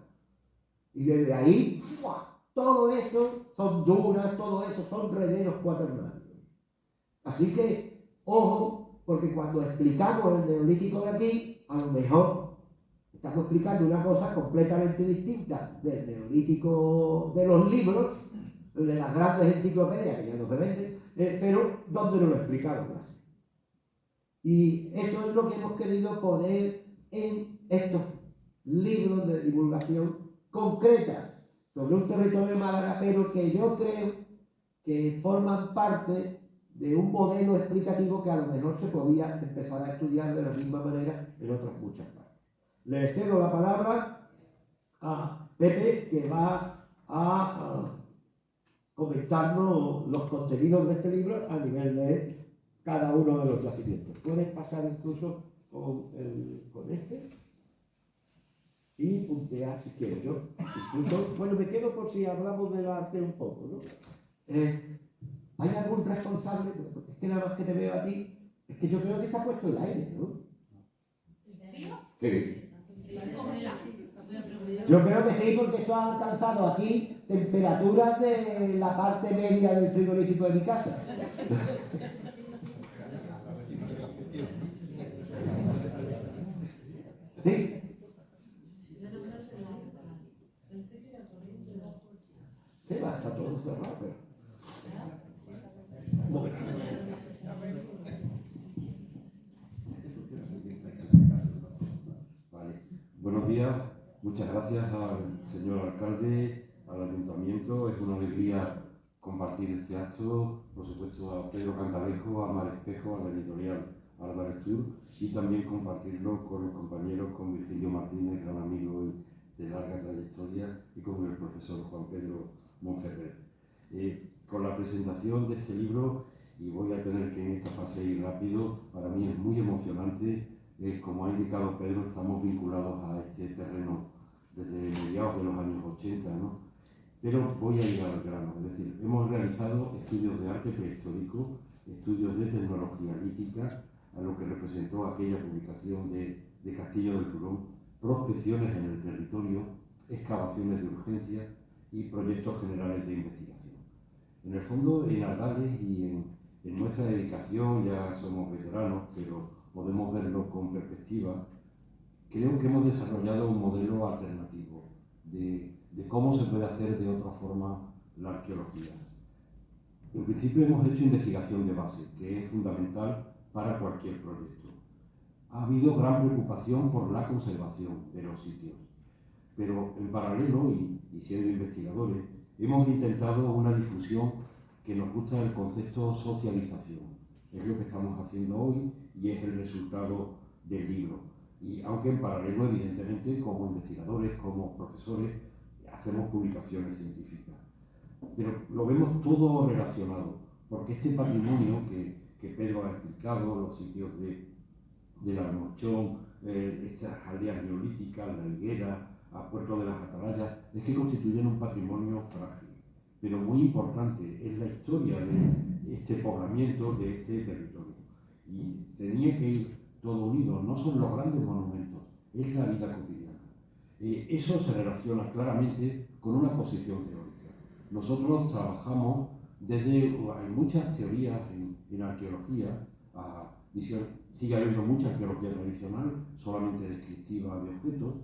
Y desde ahí, ¡fua!, todo eso son dunas, todo eso son rellenos cuaternarios. Así que, ojo, porque cuando explicamos el Neolítico de aquí, a lo mejor estamos explicando una cosa completamente distinta del Neolítico de los libros, de las grandes enciclopedias que ya no se venden, pero donde nos lo explicamos así. Y eso es lo que hemos querido poner en estos libros de divulgación concreta sobre un territorio de Málaga, pero que yo creo que forman parte de un modelo explicativo que a lo mejor se podía empezar a estudiar de la misma manera en otras muchas partes. Le cedo la palabra a Pepe, que va a comentarnos los contenidos de este libro a nivel de cada uno de los yacimientos. Puedes pasar incluso con este y puntear si quieres. Yo incluso, bueno, me quedo por si hablamos del arte un poco, ¿no? ¿Hay algún responsable? Porque es que nada más que te veo a ti, es que yo creo que está puesto el aire, ¿no? Sí. Yo creo que sí, porque esto ha alcanzado aquí temperaturas de la parte media del frigorífico de mi casa. ¿Sí? ¿Qué va? Está todo cerrado, pero... Vale. Buenos días, muchas gracias al señor alcalde, al ayuntamiento. Es una alegría compartir este acto, por supuesto a Pedro Cantalejo, a Mar Espejo, a la editorial Ardares Tour, y también compartirlo con los compañeros, con Virgilio Martínez, gran amigo de larga trayectoria, y con el profesor Juan Pedro Monferrer. Con la presentación de este libro, y voy a tener que en esta fase ir rápido, para mí es muy emocionante. Como ha indicado Pedro, estamos vinculados a este terreno desde mediados de los años 80, ¿no? Pero voy a ir al grano, es decir, hemos realizado estudios de arte prehistórico, estudios de tecnología lítica, a lo que representó aquella publicación de Castillo del Turón, prospecciones en el territorio, excavaciones de urgencia y proyectos generales de investigación. En el fondo, en Ardales y en nuestra dedicación, ya somos veteranos, pero podemos verlo con perspectiva, creo que hemos desarrollado un modelo alternativo de cómo se puede hacer de otra forma la arqueología. En principio hemos hecho investigación de base, que es fundamental para cualquier proyecto. Ha habido gran preocupación por la conservación de los sitios, pero en paralelo, y siendo investigadores, hemos intentado una difusión que nos gusta el concepto socialización. Es lo que estamos haciendo hoy y es el resultado del libro. Y aunque en paralelo, evidentemente, como investigadores, como profesores, hacemos publicaciones científicas. Pero lo vemos todo relacionado, porque este patrimonio que Pedro ha explicado, los sitios del Almochón, estas aldeas neolíticas, la Higuera, a Puerto de las Atalayas, es que constituyen un patrimonio frágil, pero muy importante. Es la historia de este poblamiento, de este territorio. Y tenía que ir todo unido, no son los grandes monumentos, es la vida cotidiana. Eso se relaciona claramente con una posición teórica. nosotros trabajamos desde, hay muchas teorías en arqueología, sigue habiendo mucha arqueología tradicional, solamente descriptiva de objetos.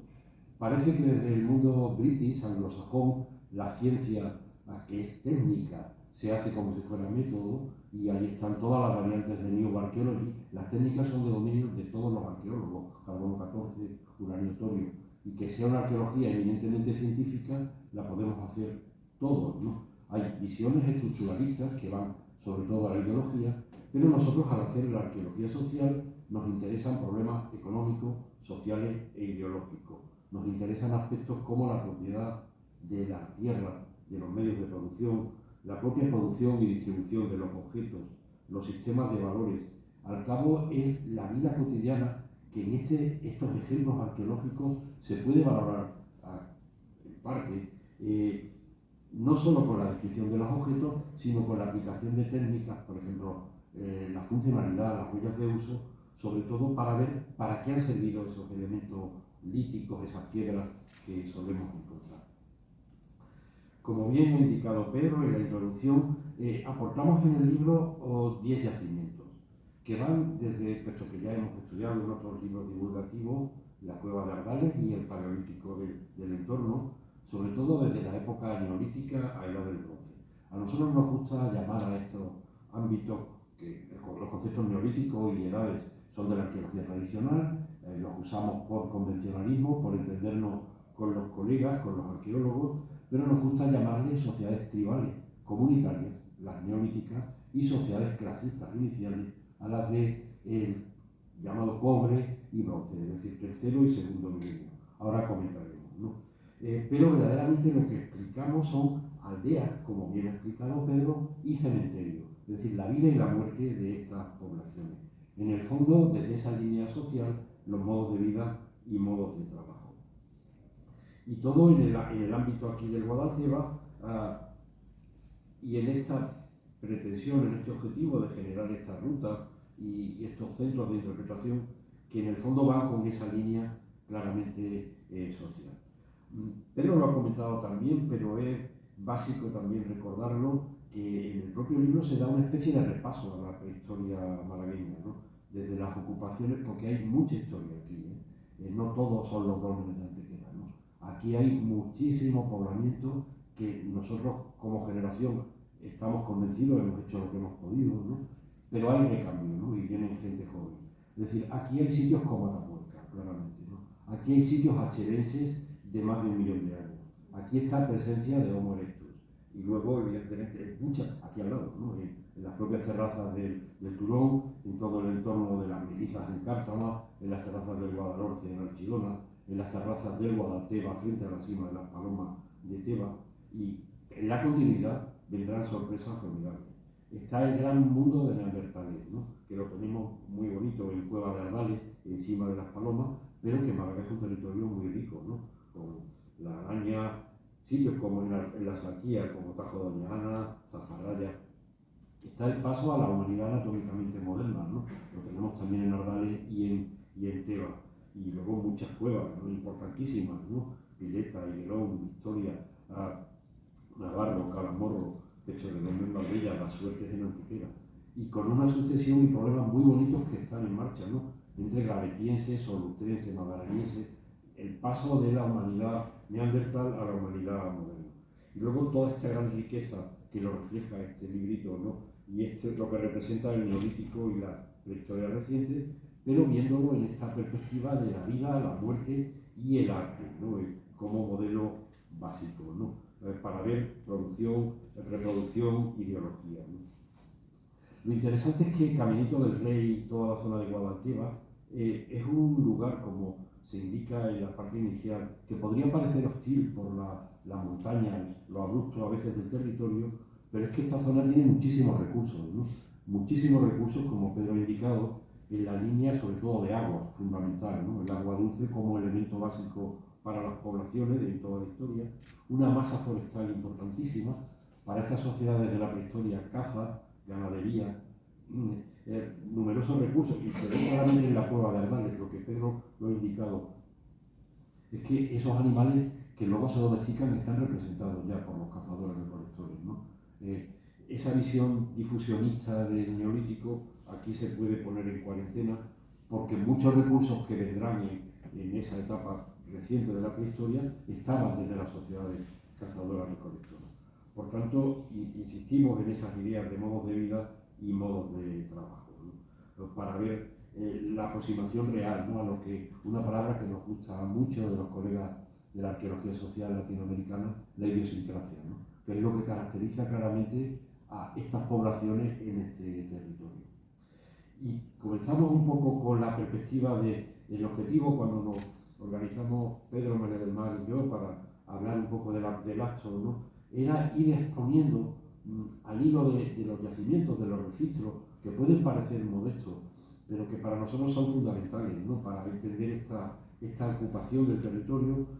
Parece que desde el mundo british, anglosajón, la ciencia, que es técnica, se hace como si fuera método, y ahí están todas las variantes de New Archaeology. Las técnicas son de dominio de todos los arqueólogos, carbono 14, uranio, torio, y que sea una arqueología eminentemente científica, la podemos hacer todos, ¿no? Hay visiones estructuralistas que van sobre todo a la ideología, pero nosotros al hacer la arqueología social nos interesan problemas económicos, sociales e ideológicos. Nos interesan aspectos como la propiedad de la tierra, de los medios de producción, la propia producción y distribución de los objetos, los sistemas de valores. Al cabo es la vida cotidiana que en estos ejemplos arqueológicos se puede valorar en parte, no solo con la descripción de los objetos, sino con la aplicación de técnicas, por ejemplo, la funcionalidad, las huellas de uso, sobre todo para ver para qué han servido esos elementos líticos, esas piedras que solemos encontrar. Como bien ha indicado Pedro en la introducción, aportamos en el libro 10 yacimientos, que van desde, puesto que ya hemos estudiado en otros libros divulgativos, la cueva de Ardales y el paleolítico del entorno, sobre todo desde la época neolítica a edad del bronce. A nosotros nos gusta llamar a estos ámbitos, que los conceptos neolíticos y edades son de la arqueología tradicional, los usamos por convencionalismo, por entendernos con los colegas, con los arqueólogos, pero nos gusta llamarles sociedades tribales, comunitarias, las neolíticas, y sociedades clasistas iniciales, a las de el llamado cobre y bronce, es decir, tercero y segundo milenio. Ahora comentaremos, ¿no? Pero verdaderamente lo que explicamos son aldeas, como bien ha explicado Pedro, y cementerios, es decir, la vida y la muerte de estas poblaciones. En el fondo, desde esa línea social, los modos de vida y modos de trabajo. Y todo en el ámbito aquí del Guadalteba, y en esta pretensión, en este objetivo de generar esta ruta y estos centros de interpretación que en el fondo van con esa línea claramente social. Pedro lo ha comentado también, pero es básico también recordarlo, que en el propio libro se da una especie de repaso a la prehistoria malagueña, ¿no? Desde las ocupaciones, porque hay mucha historia aquí, no todos son los dólmenes de Antequera, ¿no? Aquí hay muchísimo poblamiento que nosotros como generación estamos convencidos, hemos hecho lo que hemos podido, ¿no? Pero hay recambio, ¿no? Y vienen gente joven. Es decir, aquí hay sitios como Atapuerca, claramente, ¿no? Aquí hay sitios acherenses de más de 1 millón de años. Aquí está presencia de Homo erectus. Y luego, evidentemente, muchas aquí al lado, ¿no? En las propias terrazas del Turón, en todo el entorno de las Melizas en Cártama, en las terrazas del Guadalhorce en Archidona, en las terrazas del Guadalteba frente a la cima de las Palomas de Teba. Y en la continuidad vendrán sorpresas formidables. Está el gran mundo de Neandertales, ¿no? Que lo tenemos muy bonito en Cueva de Ardales, encima de las Palomas, pero que Málaga es un territorio muy rico, ¿no? Con la araña, sitios como en la Sarquía, como Tajo de Doña Ana, Zazarraya. Está el paso a la humanidad anatómicamente moderna, ¿no? Lo tenemos también en Ardales y en Teba. Y luego muchas cuevas, ¿no? Importantísimas, ¿no? Pileta, Higuerón, Victoria, Navarro, Calamorro, Pecho de Nombre en Marbella, Las Suertes en Antequera. Y con una sucesión y problemas muy bonitos que están en marcha, ¿no? Entre gravetiense, solutrense, magaraniense, el paso de la humanidad neandertal a la humanidad moderna. Y luego toda esta gran riqueza que lo refleja este librito, ¿no? Y lo que representa el neolítico y la prehistoria reciente, pero viéndolo en esta perspectiva de la vida, la muerte y el arte, ¿no? Como modelo básico, ¿no? Para ver producción, reproducción, ideología, ¿no? Lo interesante es que Caminito del Rey y toda la zona de Guadalteba es un lugar, como se indica en la parte inicial, que podría parecer hostil por la montaña, lo abrupto a veces del territorio, pero es que esta zona tiene muchísimos recursos, ¿no? Muchísimos recursos, como Pedro ha indicado, en la línea sobre todo de agua, fundamental, ¿no? El agua dulce como elemento básico para las poblaciones de toda la historia, una masa forestal importantísima para estas sociedades de la prehistoria, caza, ganadería, numerosos recursos, y se ve claramente en la cueva de Ardales, lo que Pedro lo ha indicado, es que esos animales que luego se domestican están representados ya por los cazadores-recolectores, ¿no? Esa visión difusionista del neolítico aquí se puede poner en cuarentena porque muchos recursos que vendrán en esa etapa reciente de la prehistoria estaban desde las sociedades cazadoras-recolectoras. Por tanto, insistimos en esas ideas de modos de vida y modos de trabajo, ¿no? Para ver la aproximación real, ¿no? A lo que una palabra que nos gusta mucho de los colegas de la arqueología social latinoamericana, la idiosincrasia, ¿no? Que es lo que caracteriza claramente a estas poblaciones en este territorio. Y comenzamos un poco con la perspectiva del objetivo cuando nos organizamos Pedro María del Mar y yo para hablar un poco del acto, ¿no? Era ir exponiendo al hilo de los yacimientos, de los registros, que pueden parecer modestos, pero que para nosotros son fundamentales, ¿no? Para entender esta ocupación del territorio,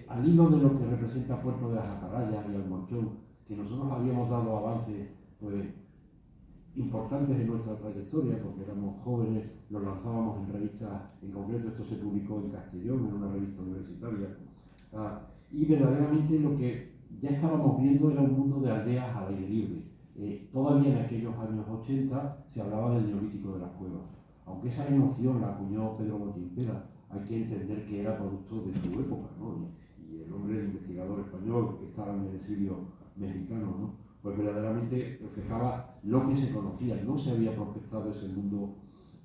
al hilo de lo que representa Puerto de las Atarrayas y Almorchón, que nosotros habíamos dado avances pues, importantes en nuestra trayectoria, porque éramos jóvenes, los lanzábamos en revistas, en concreto esto se publicó en Castellón, en una revista universitaria, y verdaderamente lo que ya estábamos viendo era un mundo de aldeas al aire libre. Todavía en aquellos años 80 se hablaba del neolítico de las cuevas, aunque esa noción la acuñó Pedro Botimpera, hay que entender que era producto de su época, ¿no? Y el hombre, el investigador español que estaba en el exilio mexicano, ¿no? Pues verdaderamente reflejaba lo que se conocía, no se había prospectado ese mundo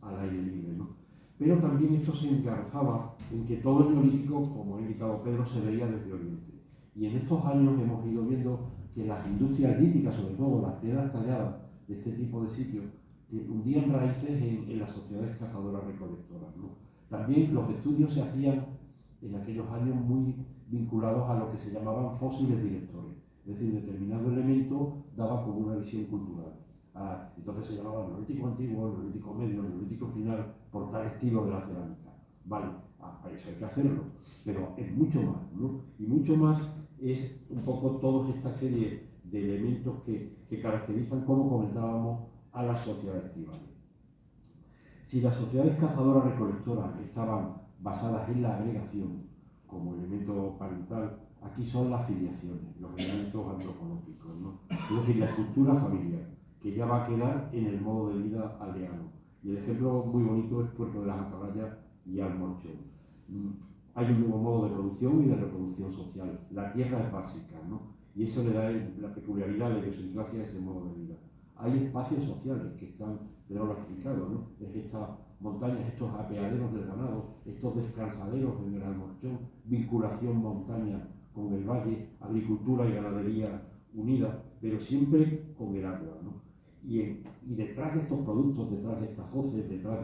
al aire libre, ¿no? Pero también esto se engarzaba en que todo el neolítico, como ha indicado Pedro, se veía desde Oriente. Y en estos años hemos ido viendo que las industrias líticas, sobre todo las piedras talladas de este tipo de sitios, hundían raíces en las sociedades cazadoras-recolectoras, ¿no? También los estudios se hacían en aquellos años muy vinculados a lo que se llamaban fósiles directores. Es decir, determinado elemento daba como una visión cultural. Entonces se llamaba neolítico antiguo, neolítico medio, neolítico final, por tal estilo de la cerámica. Vale, eso hay que hacerlo, pero es mucho más, ¿no? Y mucho más es un poco toda esta serie de elementos que caracterizan, como comentábamos, a las sociedades tribales. Si las sociedades cazadoras-recolectoras estaban basadas en la agregación como elemento parental, aquí son las filiaciones, los elementos antropológicos, ¿no? Es decir, la estructura familiar, que ya va a quedar en el modo de vida aldeano. Y el ejemplo muy bonito es Puerto de las Atarrayas y Almorchón. Hay un nuevo modo de producción y de reproducción social. La tierra es básica, ¿no? Y eso le da la peculiaridad, la idiosincrasia a ese modo de vida. Hay espacios sociales que están, Pedro lo ha explicado, ¿no? Es estas montañas, estos apeaderos del ganado, estos descansaderos en el Almorchón, vinculación montaña con el valle, agricultura y ganadería unida, pero siempre con el agua, ¿no? Y detrás de estos productos, detrás de estas hoces, detrás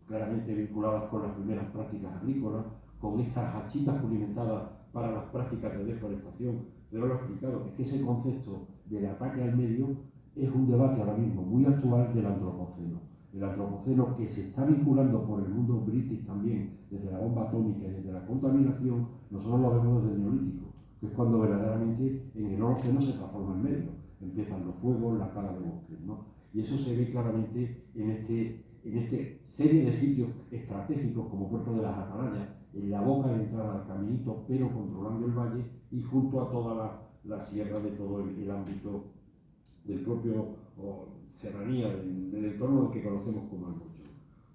claramente vinculadas con las primeras prácticas agrícolas, con estas hachitas pulimentadas para las prácticas de deforestación, Pedro lo ha explicado, es que ese concepto del ataque al medio es un debate ahora mismo muy actual del antropoceno. El antropoceno que se está vinculando por el mundo british también, desde la bomba atómica y desde la contaminación, nosotros lo vemos desde el neolítico, que es cuando verdaderamente en el Holoceno se transforma en medio. Empiezan los fuegos, la tala de bosques, ¿no? Y eso se ve claramente en esta serie de sitios estratégicos como Puerto de las Atarrayas, en la boca de entrada al caminito, pero controlando el valle y junto a toda la sierra de todo el ámbito del propio serranía, del entorno que conocemos como el Almorchón.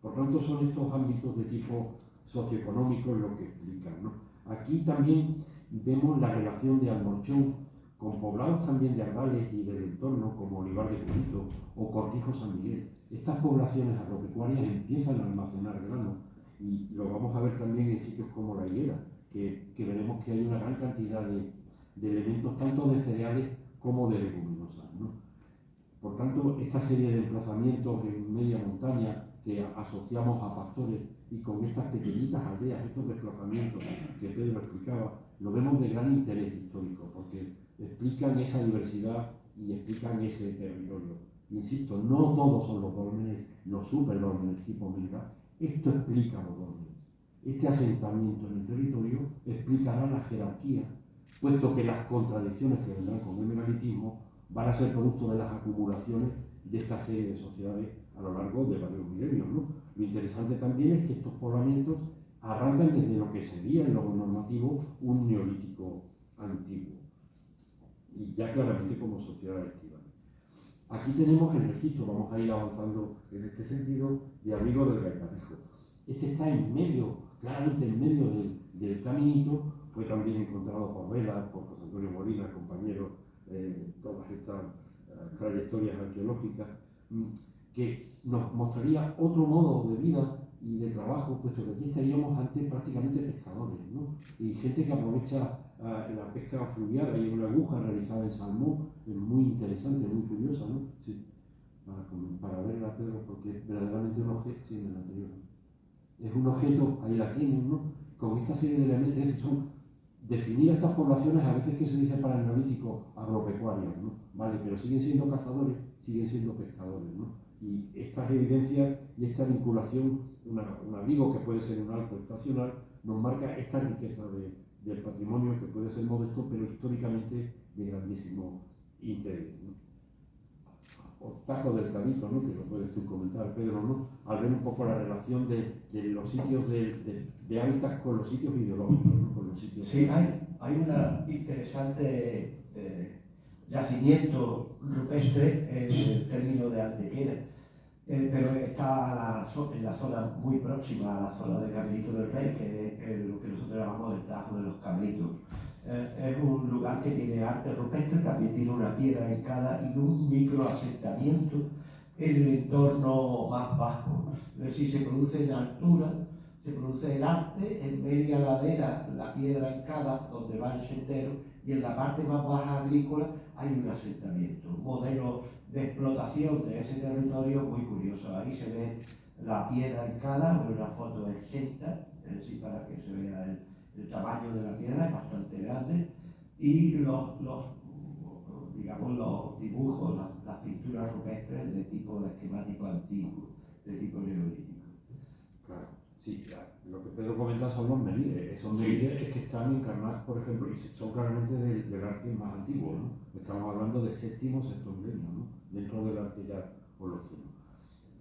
Por tanto, son estos ámbitos de tipo socioeconómico lo que explican, ¿no? Aquí también vemos la relación de Almorchón con poblados también de Ardales y del entorno, como Olivar de Cunito o Cortijo San Miguel. Estas poblaciones agropecuarias empiezan a almacenar grano y lo vamos a ver también en sitios como La Higuera, que veremos que hay una gran cantidad de elementos tanto de cereales como de leguminosas, ¿no? Por tanto, esta serie de emplazamientos en media montaña que asociamos a pastores y con estas pequeñitas aldeas, estos desplazamientos que Pedro explicaba, lo vemos de gran interés histórico porque explican esa diversidad y explican ese territorio. Insisto, no todos son los dólmenes, los superdólmenes tipo Mega, esto explica los dólmenes. Este asentamiento en el territorio explicará la jerarquía, puesto que las contradicciones que vendrán con el megalitismo van a ser producto de las acumulaciones de esta serie de sociedades a lo largo de varios milenios, ¿no? Lo interesante también es que estos poblamientos arrancan desde lo que sería en lo normativo un neolítico antiguo y ya claramente como sociedad activa. Aquí tenemos el registro, vamos a ir avanzando en este sentido, de Abrigo del Gaitanejo. Este está en medio, claramente en medio del caminito, fue también encontrado por Vela, por José Antonio Molina, compañero, todas estas trayectorias arqueológicas, que nos mostraría otro modo de vida y de trabajo, puesto que aquí estaríamos ante prácticamente pescadores, ¿no? Y gente que aprovecha la pesca fluvial. Hay una aguja realizada en salmón, es muy interesante, muy curiosa, ¿no? Sí, para verla, Pedro, porque verdaderamente un objeto, sí, en el anterior, es un objeto, ahí la tienen, ¿no? Con esta serie de elementos, es decir, son definir estas poblaciones a veces que se dice para el neolítico agropecuarios, ¿no? Vale, pero siguen siendo cazadores, siguen siendo pescadores, ¿no? Y estas evidencias y esta vinculación, un abrigo que puede ser un arco estacional, nos marca esta riqueza del patrimonio que puede ser modesto, pero históricamente de grandísimo interés, ¿no? Tajo del Cabito, ¿no? Que lo puedes tú comentar, Pedro, ¿no? Al ver un poco la relación de los sitios de hábitat con los sitios ideológicos, ¿no? Con los sitios Sí, hay una interesante yacimiento rupestre en el término de Antequera, pero está en la zona muy próxima a la zona de Cabrito del Rey, que es lo que nosotros llamamos el Tajo de los Cabritos. Es un lugar que tiene arte rupestre, también tiene una piedra hincada y un microasentamiento en el entorno más bajo. Es decir, se produce en altura, se produce el arte, en media ladera la piedra hincada donde va el sendero, y en la parte más baja agrícola hay un asentamiento, un modelo de explotación de ese territorio muy curioso. Ahí se ve la piedra hincada, una foto exenta, es decir, para que se vea el tamaño de la piedra, es bastante grande, y digamos, los dibujos, las pinturas rupestres de tipo esquemático antiguo, de tipo neolítico. Claro, sí, claro. Lo que Pedro comenta son los melides. Esos melides es que están encarnados, por ejemplo, y son claramente del arte más antiguo, ¿no? Estamos hablando de séptimo, sexto milenio, ¿no? Dentro del arte ya holoceno.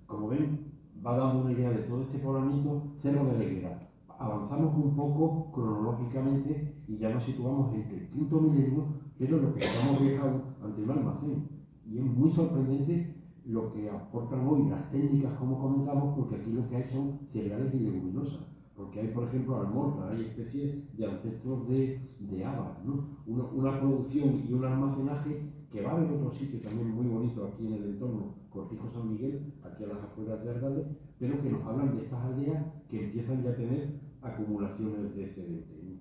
Como ven, va dando una idea de todo este poblamiento. Cerro de la Higuera. Avanzamos un poco cronológicamente y ya nos situamos entre el quinto milenio, pero lo que estamos dejando ante un almacén. Y es muy sorprendente lo que aportan hoy las técnicas, como comentamos, porque aquí lo que hay son cereales y leguminosas. Porque hay, por ejemplo, almorra, hay especies de ancestros de habas, ¿no? Una producción y un almacenaje que va a haber otro sitio también muy bonito aquí en el entorno, Cortijo San Miguel, aquí a las afueras de Ardales, pero que nos hablan de estas aldeas que empiezan ya a tener acumulaciones de excedente, ¿no?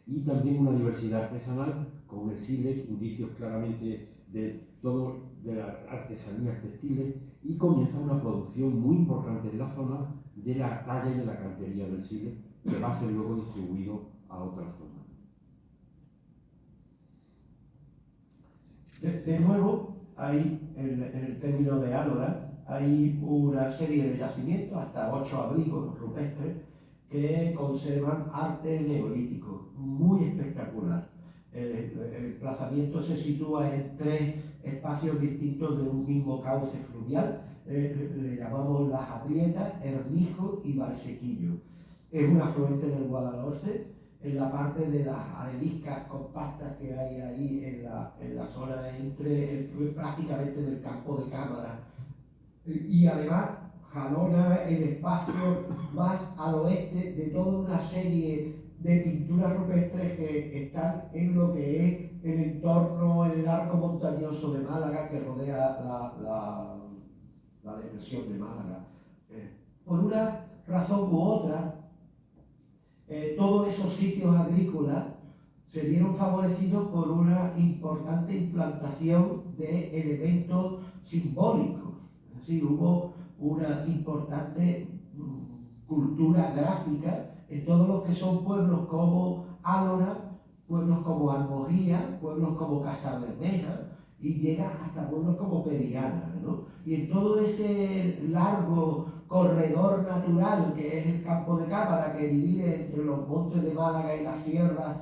Y también una diversidad artesanal con el sílex, indicios claramente de todo de las artesanías textiles, y comienza una producción muy importante en la zona de la talla y de la cantería del sílex, que va a ser luego distribuido a otras zonas. De nuevo, hay en el término de Álora, hay una serie de yacimientos, hasta 8 abrigos rupestres, que conservan arte neolítico, muy espectacular. El emplazamiento se sitúa en 3 espacios distintos de un mismo cauce fluvial, le llamamos Las Aprietas, Hernijo y Valsequillo. Es un afluente del Guadalhorce, en la parte de las areniscas compactas que hay ahí en la zona prácticamente del campo de cámara. Y además jalona el espacio más al oeste de toda una serie de pinturas rupestres que están en lo que es el entorno, en el arco montañoso de Málaga que rodea la depresión de Málaga. Por una razón u otra, todos esos sitios agrícolas se vieron favorecidos por una importante implantación de elementos simbólicos. Es decir, hubo una importante cultura gráfica en todos los que son pueblos como Álora, pueblos como Almojía, pueblos como Casabermeja, y llega hasta pueblos como Periana, ¿no? Y en todo ese largo corredor natural que es el campo de cámara, que divide entre los montes de Málaga y las sierras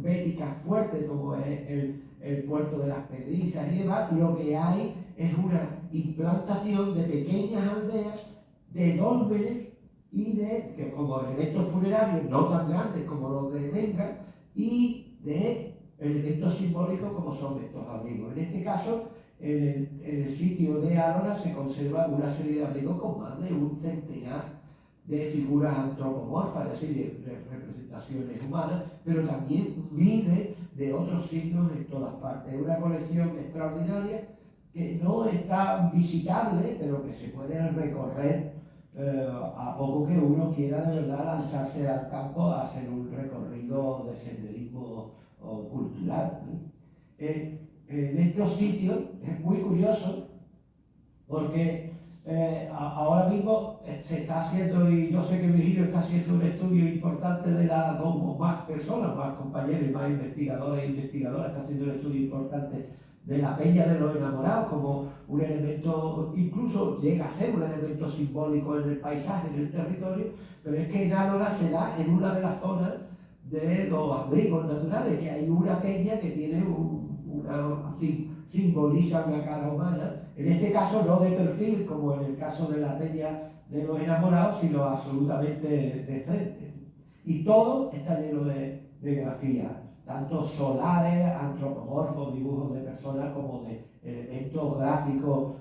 béticas fuertes, como es el puerto de las Pedrizas y demás, lo que hay es una implantación de pequeñas aldeas, de dólmenes y que como elementos funerarios no tan grandes como los de Venga, y de elementos simbólicos como son estos abrigos. En este caso, en el sitio de Ánora se conserva una serie de abrigos con más de un centenar de figuras antropomorfas, es decir, de representaciones humanas, pero también miles de otros signos en todas partes. Es una colección extraordinaria que no está visitable, pero que se puede recorrer a poco que uno quiera de verdad lanzarse al campo a hacer un recorrido de senderismo cultural, ¿no? En estos sitios es muy curioso porque ahora mismo se está haciendo, y yo sé que Virgilio está haciendo un estudio importante de como más personas, más compañeros y más investigadores e investigadoras, está haciendo un estudio importante de la Peña de los Enamorados como un elemento, incluso llega a ser un elemento simbólico en el paisaje, en el territorio, pero es que en Ánora se da en una de las zonas de los abrigos naturales, que hay una peña que tiene simboliza una cara humana, en este caso no de perfil como en el caso de la Peña de los Enamorados, sino absolutamente de frente. Y todo está lleno de grafía, tanto solares, antropomorfos, dibujos de personas, como de elementos gráficos,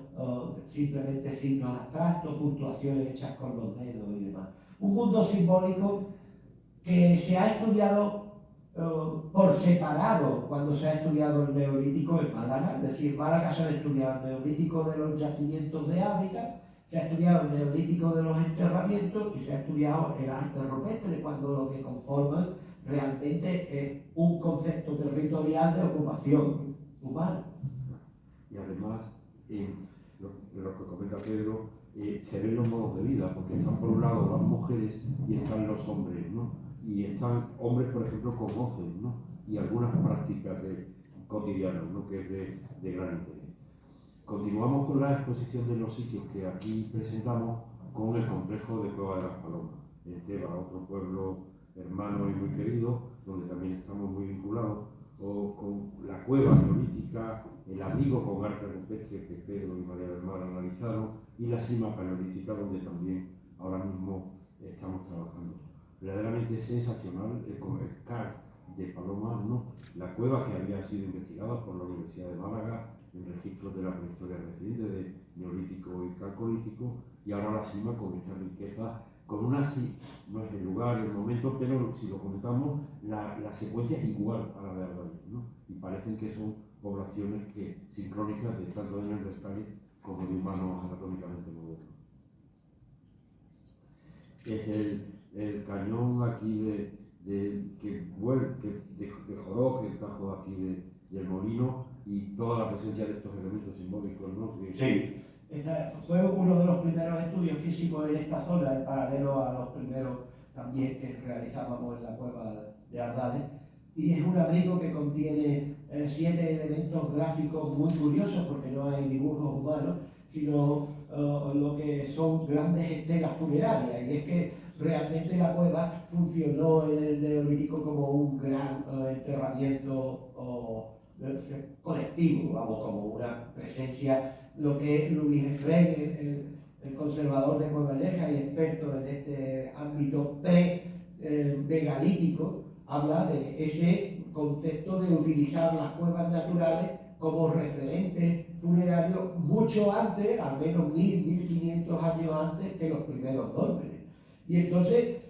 simplemente signos abstractos, puntuaciones hechas con los dedos y demás. Un mundo simbólico que se ha estudiado por separado cuando se ha estudiado el neolítico en Málaga, es decir, Málaga se ha estudiado el neolítico de los yacimientos de hábitat, se ha estudiado el neolítico de los enterramientos y se ha estudiado el arte rupestre, cuando lo que conforman realmente es un concepto territorial de ocupación humana. Y además, de lo que comenta Pedro, se ven los modos de vida, porque están por un lado las mujeres y están los hombres, ¿no? Y están hombres, por ejemplo, con voces, ¿no? Y algunas prácticas cotidianas, ¿no? Que es de gran interés. Continuamos con la exposición de los sitios que aquí presentamos con el complejo de Cueva de las Palomas, en Teba, otro pueblo hermano y muy querido, donde también estamos muy vinculados, o con la cueva neolítica, el abrigo con arte rupestre que Pedro y María del Mar analizaron, y la cima paleolítica, donde también ahora mismo estamos trabajando. Verdaderamente sensacional el CARS de Palomas, ¿no? La cueva que había sido investigada por la Universidad de Málaga en registros de la prehistoria reciente de neolítico y calcolítico, y ahora la cima con esta riqueza, con una, no es el lugar, el momento, pero si lo comentamos, la secuencia igual a la de Ardales, ¿no? Y parecen que son poblaciones sincrónicas de tanto de neandertales como de humanos anatómicamente modernos. Es el cañón aquí de Joró, que trajo aquí del molino, y toda la presencia de estos elementos simbólicos, ¿no? Sí, fue uno de los primeros estudios que hicimos en esta zona, en paralelo a los primeros también que realizábamos en la cueva de Ardales, y es un abrigo que contiene 7 elementos gráficos muy curiosos, porque no hay dibujos humanos, sino lo que son grandes estelas funerarias, y es que realmente la cueva funcionó en el Neolítico como un gran enterramiento colectivo, vamos, como una presencia, lo que Luis Efrén, el conservador de Cueva Aneja y experto en este ámbito pre-megalítico, habla de ese concepto de utilizar las cuevas naturales como referentes funerarios mucho antes, al menos 1500 años antes que los primeros dólmenes. Y entonces,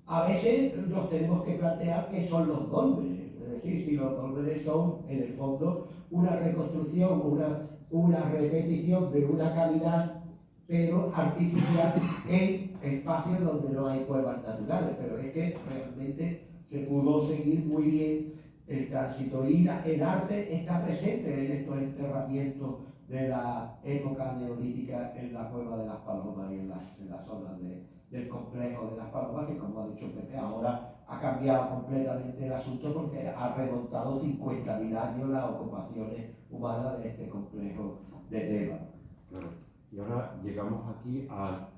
a veces nos tenemos que plantear qué son los dólmenes. Es decir, si los dólmenes son, en el fondo, una reconstrucción, una repetición de una cavidad, pero artificial, en espacios donde no hay cuevas naturales. Pero es que realmente se pudo seguir muy bien el tránsito, y el arte está presente en estos enterramientos de la época neolítica en la Cueva de las Palomas y en la zona del complejo de las Palomas, que, como ha dicho Pepe, ahora ha cambiado completamente el asunto porque ha remontado 50.000 años las ocupaciones humanas de este complejo de Teba. Claro. Y ahora llegamos aquí al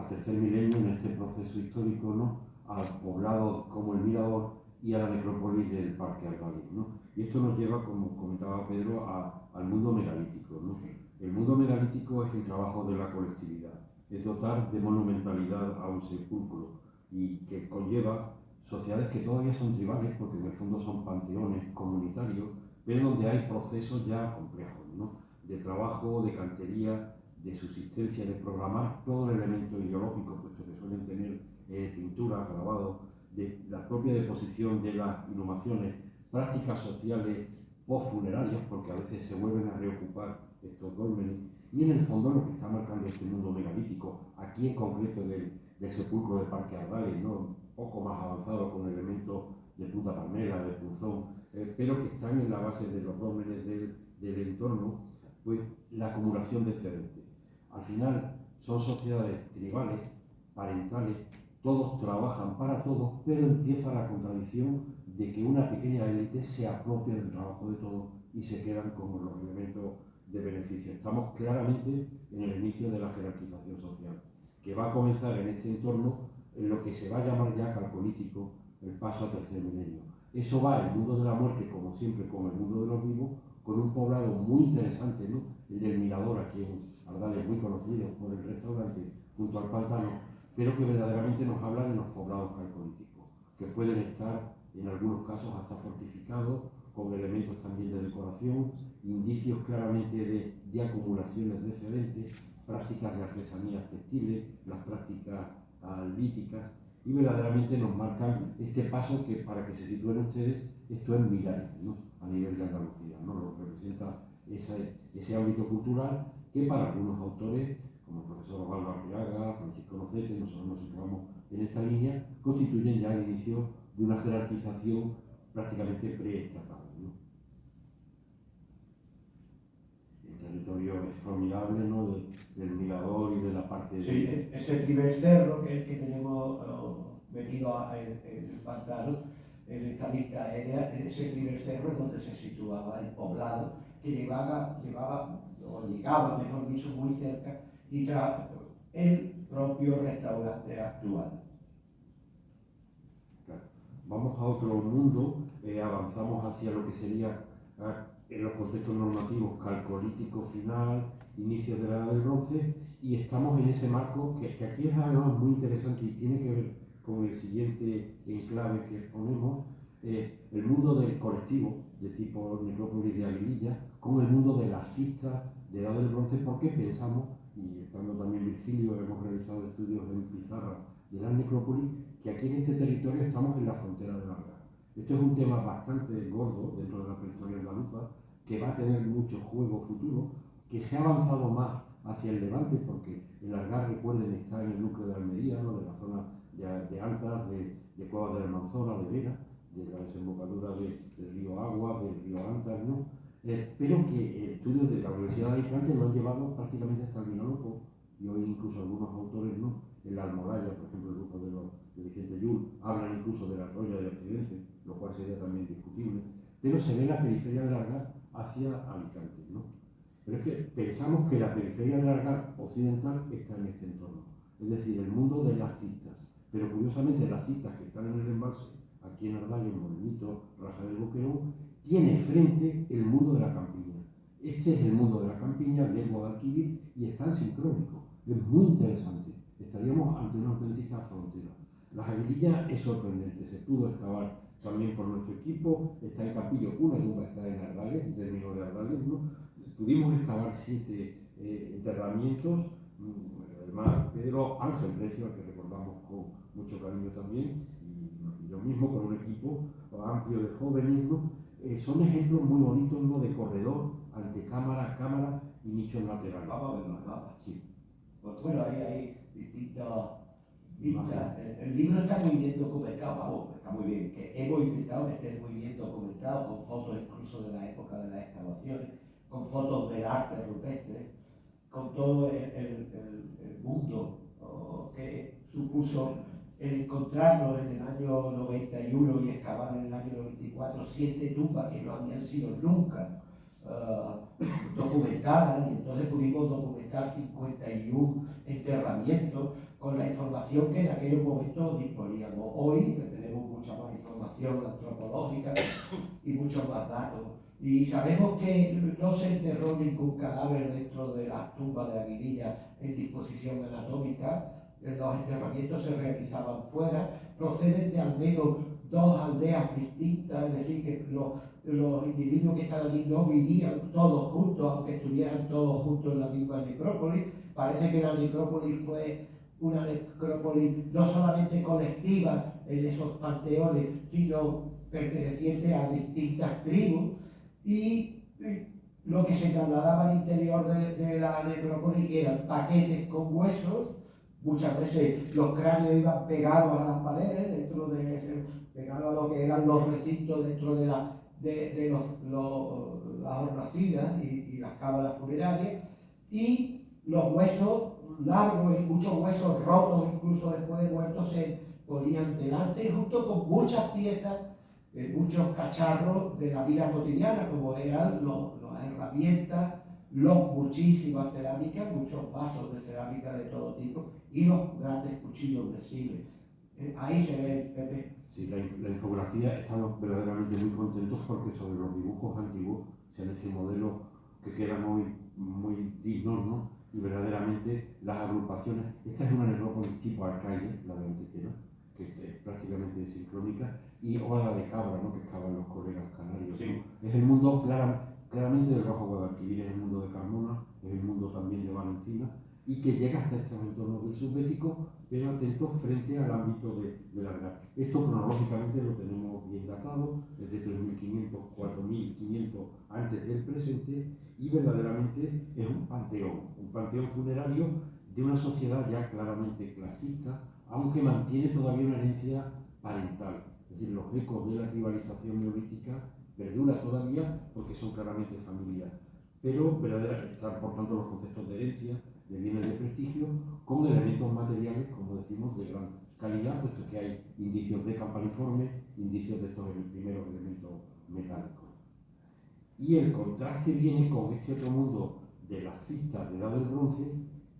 tercer milenio en este proceso histórico, ¿no? Al poblado como el Mirador y a la necrópolis del Parque Ardales, ¿no? Y esto nos lleva, como comentaba Pedro, al mundo megalítico, ¿no? El mundo megalítico es el trabajo de la colectividad, es dotar de monumentalidad a un sepulcro, y que conlleva sociedades que todavía son tribales, porque en el fondo son panteones comunitarios, pero donde hay procesos ya complejos, ¿no? De trabajo, de cantería, de subsistencia, de programar todo el elemento ideológico, puesto que suelen tener pinturas, grabados, de la propia deposición de las inhumaciones, prácticas sociales post-funerarias, porque a veces se vuelven a reocupar estos dólmenes, y en el fondo lo que está marcando este mundo megalítico, aquí en concreto del sepulcro de Parque Ardales, ¿no? Un poco más avanzado con elementos de Punta Palmera, de Punzón, pero que están en la base de los dólmenes del entorno, pues la acumulación de excedentes. Al final son sociedades tribales, parentales, todos trabajan para todos, pero empieza la contradicción de que una pequeña élite se apropia del trabajo de todos y se quedan con los elementos de beneficio. Estamos claramente en el inicio de la jerarquización social, que va a comenzar en este entorno en lo que se va a llamar ya calcolítico el paso a tercer milenio. Eso va el mundo de la muerte, como siempre, con el mundo de los vivos, con un poblado muy interesante, ¿no? El del Mirador, aquí en Ardales, muy conocido por el restaurante junto al pantano, pero que verdaderamente nos habla de los poblados calcolíticos, que pueden estar en algunos casos hasta fortificados, con elementos también de decoración, indicios claramente de acumulaciones de excedentes, prácticas de artesanías textiles, las prácticas líticas, y verdaderamente nos marcan este paso que, para que se sitúen ustedes, esto es milenario, ¿no? A nivel de Andalucía, ¿no? Lo representa ese ámbito cultural que para algunos autores, como el profesor Osvaldo Arriaga, Francisco Nocete, nosotros nos situamos en esta línea, constituyen ya el inicio de una jerarquización prácticamente preestatal, ¿no? El territorio es formidable, ¿no? Del Mirador y de la parte Sí, es el primer cerro que tenemos metido en el pantano, en esta vista aérea. En ese primer cerro es donde se situaba el poblado, que llegaba, mejor dicho, muy cerca, y tras el propio restaurante actual. Claro. Vamos a otro mundo, avanzamos hacia lo que sería en los conceptos normativos calcolítico final, inicio de la Edad del Bronce, y estamos en ese marco que aquí es además muy interesante y tiene que ver con el siguiente enclave que exponemos, el mundo del colectivo de tipo necrópolis de Aguililla con el mundo de las cistas de Edad del Bronce, porque pensamos, y estando también Virgilio, hemos realizado estudios en pizarra de las necrópolis, que aquí en este territorio estamos en la frontera de Larga. Esto es un tema bastante gordo dentro de la prehistoria andaluza, que va a tener mucho juego futuro, que se ha avanzado más hacia el levante, porque el Largar, recuerden, está en el núcleo de Almería, ¿no? De la zona de Antas, de Cuevas de la Almanzora, de Vera, de la desembocadura del río Agua, del río Antas, ¿no? Pero que estudios de la Universidad de Alicante lo han llevado prácticamente hasta el Vinalopó, y hoy incluso algunos autores, ¿no? En la Almolaya, por ejemplo, el grupo de Vicente Llull, hablan incluso de la Roya de Occidente, lo cual sería también discutible, pero se ve la periferia de Largar hacia Alicante, ¿no? Pero es que pensamos que la periferia de Largar occidental está en este entorno, es decir, el mundo de las cistas, pero curiosamente las cistas que están en el embalse, aquí en Ardales, en Morenito, Raja del Boquerón, tiene frente el mundo de la campiña. Este es el mundo de la campiña del Guadalquivir y están sincrónicos. Es muy interesante. Estaríamos ante una auténtica frontera. Las Aguilillas es sorprendente. Se pudo excavar también por nuestro equipo. Está en Capillo, una tumba está en Ardales, en términos de Ardales, ¿no? Pudimos excavar 7 enterramientos. El más Pedro Ángel Recio, al que recordamos con mucho cariño también, y yo mismo con un equipo amplio de jóvenes, ¿no? Son ejemplos muy bonitos, ¿no? De corredor, antecámara, cámara y nichos laterales. Vamos a ver los mapas. Sí. Pues bueno, hay distintas vistas. El libro está muy bien documentado, vamos, está muy bien, que hemos intentado que esté muy bien documentado, con fotos incluso de la época de las excavaciones, con fotos del arte rupestre, con todo el mundo que supuso el encontrarnos en el año 91 y excavar en el año 94 7 tumbas que no habían sido nunca documentadas, y entonces pudimos documentar 51 enterramientos con la información que en aquellos momentos disponíamos. Hoy tenemos mucha más información antropológica y muchos más datos, y sabemos que no se enterró ningún cadáver dentro de las tumbas de Aguililla en disposición anatómica, los enterramientos se realizaban fuera, proceden de al menos 2 aldeas distintas, es decir, que los individuos que estaban allí no vivían todos juntos, aunque estuvieran todos juntos en la misma necrópolis. Parece que la necrópolis fue una necrópolis no solamente colectiva en esos panteones, sino perteneciente a distintas tribus, y lo que se trasladaba al interior de la necrópolis eran paquetes con huesos. Muchas veces los cráneos iban pegados a las paredes, pegados a lo que eran los recintos dentro de las hornacinas y las cámaras funerarias, y los huesos largos y muchos huesos rotos, incluso después de muertos, se ponían delante, junto con muchas piezas, muchos cacharros de la vida cotidiana, como eran las herramientas, muchísimas cerámicas, muchos vasos de cerámica de todo tipo, y los grandes cuchillos de sile. Ahí se ve, Pepe. Sí, la infografía, estamos verdaderamente muy contentos porque sobre los dibujos antiguos se han hecho modelos que quedan muy dignos, ¿no? Y verdaderamente las agrupaciones, esta es una necrópolis tipo Arcaide, la de Antequera, que es prácticamente sincrónica, y o la de Cabra, ¿no? Que excavan los colegas canarios. Sí. ¿No? Es el mundo claramente del Bajo Guadalquivir, es el mundo de Carmona, es el mundo también de Valencina, y que llega hasta estos entornos del subbético, pero atentos frente al ámbito de la verdad. Esto cronológicamente lo tenemos bien datado, es de 3.500, 4.500 antes del presente, y verdaderamente es un panteón funerario de una sociedad ya claramente clasista, aunque mantiene todavía una herencia parental. Es decir, los ecos de la rivalización neolítica perdura todavía porque son claramente familias, pero verdaderamente están por tanto los conceptos de herencia, de bienes de prestigio, con elementos materiales, como decimos, de gran calidad, puesto que hay indicios de campaniforme, indicios de estos primeros elementos metálicos. Y el contraste viene con este otro mundo de las cistas de edad del bronce,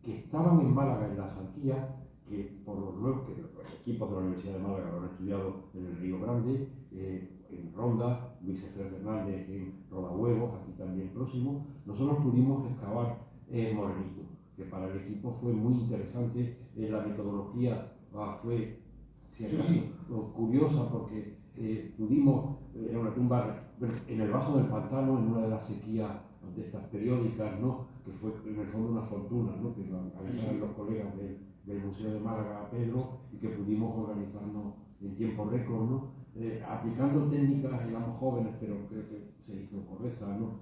que estaban en Málaga, en la Sarquía, que por los nuevos que los equipos de la Universidad de Málaga lo han estudiado en el Río Grande, en Ronda, Luis Estrella Fernández en Rodahuevos, aquí también próximo. Nosotros pudimos excavar Morenito, que para el equipo fue muy interesante. La metodología fue, si acaso, curiosa, porque pudimos, era una tumba en el vaso del pantano, en una de las sequías de estas periódicas, ¿no? Que fue en el fondo una fortuna, ¿no? Que avisaron los colegas del Museo de Málaga a Pedro, y que pudimos organizarnos en tiempo récord, ¿no? Aplicando técnicas, éramos jóvenes, pero creo que se hizo correcta, ¿no?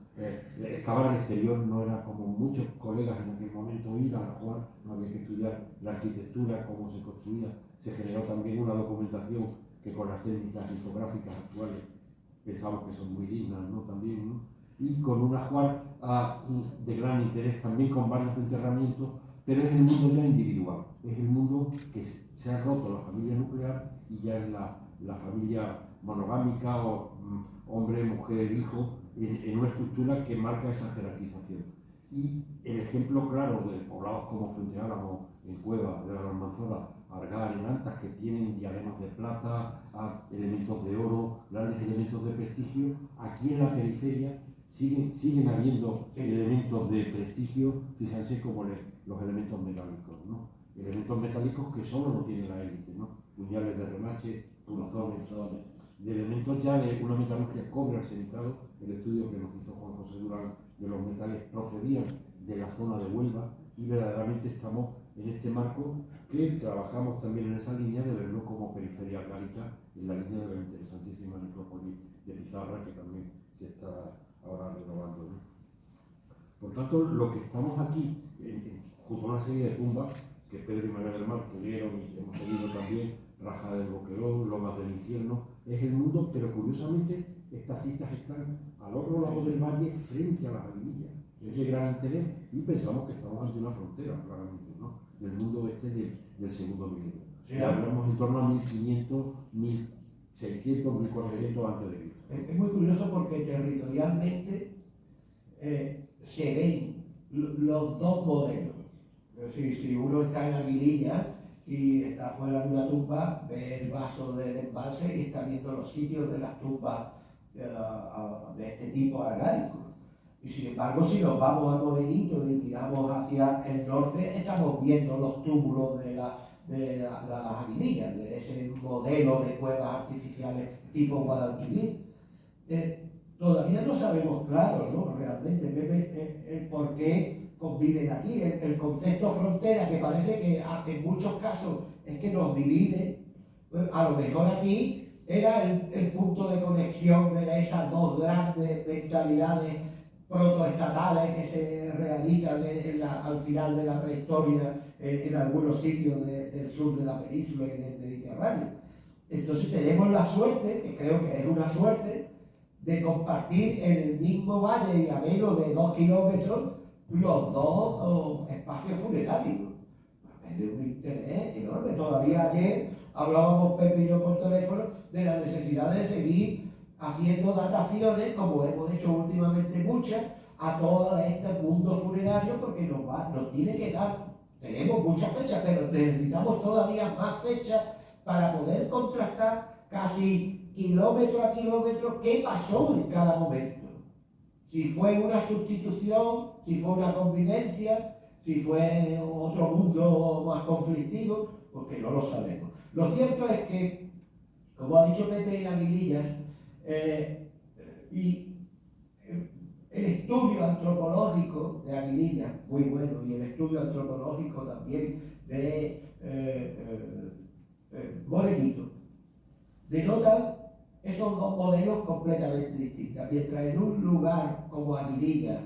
Excavar al exterior no era como muchos colegas en aquel momento ir a jugar, no había que estudiar la arquitectura, cómo se construía. Se generó también una documentación que con las técnicas infográficas actuales pensamos que son muy dignas, ¿no? También, ¿no? Y con un ajuar de gran interés, también con varios enterramientos, pero es el mundo ya individual, es el mundo que se ha roto la familia nuclear y ya es la familia monogámica o hombre, mujer, hijo, en una estructura que marca esa jerarquización. Y el ejemplo claro de poblados como Fuente Álamo, en Cuevas de la Almanzora, Argar, en Antas, que tienen diademas de plata, elementos de oro, grandes elementos de prestigio, aquí en la periferia siguen habiendo elementos de prestigio, fíjense como los elementos metálicos, ¿no? Elementos metálicos que solo no tiene la élite, ¿no? Puñales de remache, punzones, de elementos ya de una metalurgia cobre arsenicado. El estudio que nos hizo Juan José Durán de los metales procedían de la zona de Huelva, y verdaderamente estamos en este marco que trabajamos también en esa línea de verlo como periferia algárica, en la línea de la interesantísima necrópolis de Pizarra, que también se está ahora renovando, ¿no? Por tanto, lo que estamos aquí, junto a una serie de tumbas que Pedro y María del Mar tuvieron y hemos seguido también, Raja del Boquerón, Lomas del Infierno, es el mundo, pero curiosamente estas citas están al otro lado del valle, frente a las Aguilillas. Es de gran interés y pensamos que estamos ante una frontera, claramente, ¿no? Del mundo del segundo milenio. Sí, hablamos en torno a 1500, 1600, 1400 antes de Cristo. Es muy curioso porque territorialmente se ven los dos modelos. Si uno está en Aguililla y está fuera de una tumba, ve el vaso del embalse y está viendo los sitios de las tumbas de este tipo argárico. Y sin embargo, si nos vamos a Morenito y miramos hacia el norte, estamos viendo los túmulos de las Aguilillas, de ese modelo de cuevas artificiales tipo Guadalquivir. Todavía no sabemos claro, ¿no? Realmente, Pepe, el por qué conviven aquí. El concepto frontera, que parece que en muchos casos es que nos divide, pues, a lo mejor aquí era el punto de conexión de esas dos grandes mentalidades protoestatales que se realizan al final de la prehistoria en algunos sitios del sur de la península y del Mediterráneo. Entonces tenemos la suerte, que creo que es una suerte, de compartir en el mismo valle y a menos de 2 kilómetros los dos espacios funerarios. Es de un interés enorme. Todavía ayer hablábamos Pepe y yo por teléfono de la necesidad de seguir haciendo dataciones, como hemos hecho últimamente muchas, a todo este mundo funerario, porque nos tiene que dar, tenemos muchas fechas, pero necesitamos todavía más fechas para poder contrastar casi kilómetro a kilómetro qué pasó en cada momento. Si fue una sustitución, si fue una convivencia, si fue otro mundo más conflictivo, porque no lo sabemos. Lo cierto es que, como ha dicho Pepe en Aguilillas, y el estudio antropológico de Aguilillas, muy bueno, y el estudio antropológico también de Morenito, denotan esos dos modelos completamente distintos. Mientras en un lugar como Aguilillas,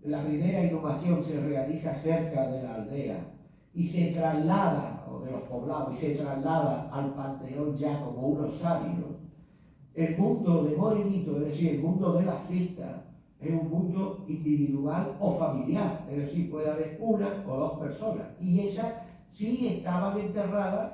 la primera inhumación se realiza cerca de la aldea y se traslada, o de los poblados, y se traslada al panteón ya como un osario, el mundo de Morenito, es decir, el mundo de las fiestas, es un mundo individual o familiar, es decir, puede haber una o dos personas, y esas sí estaban enterradas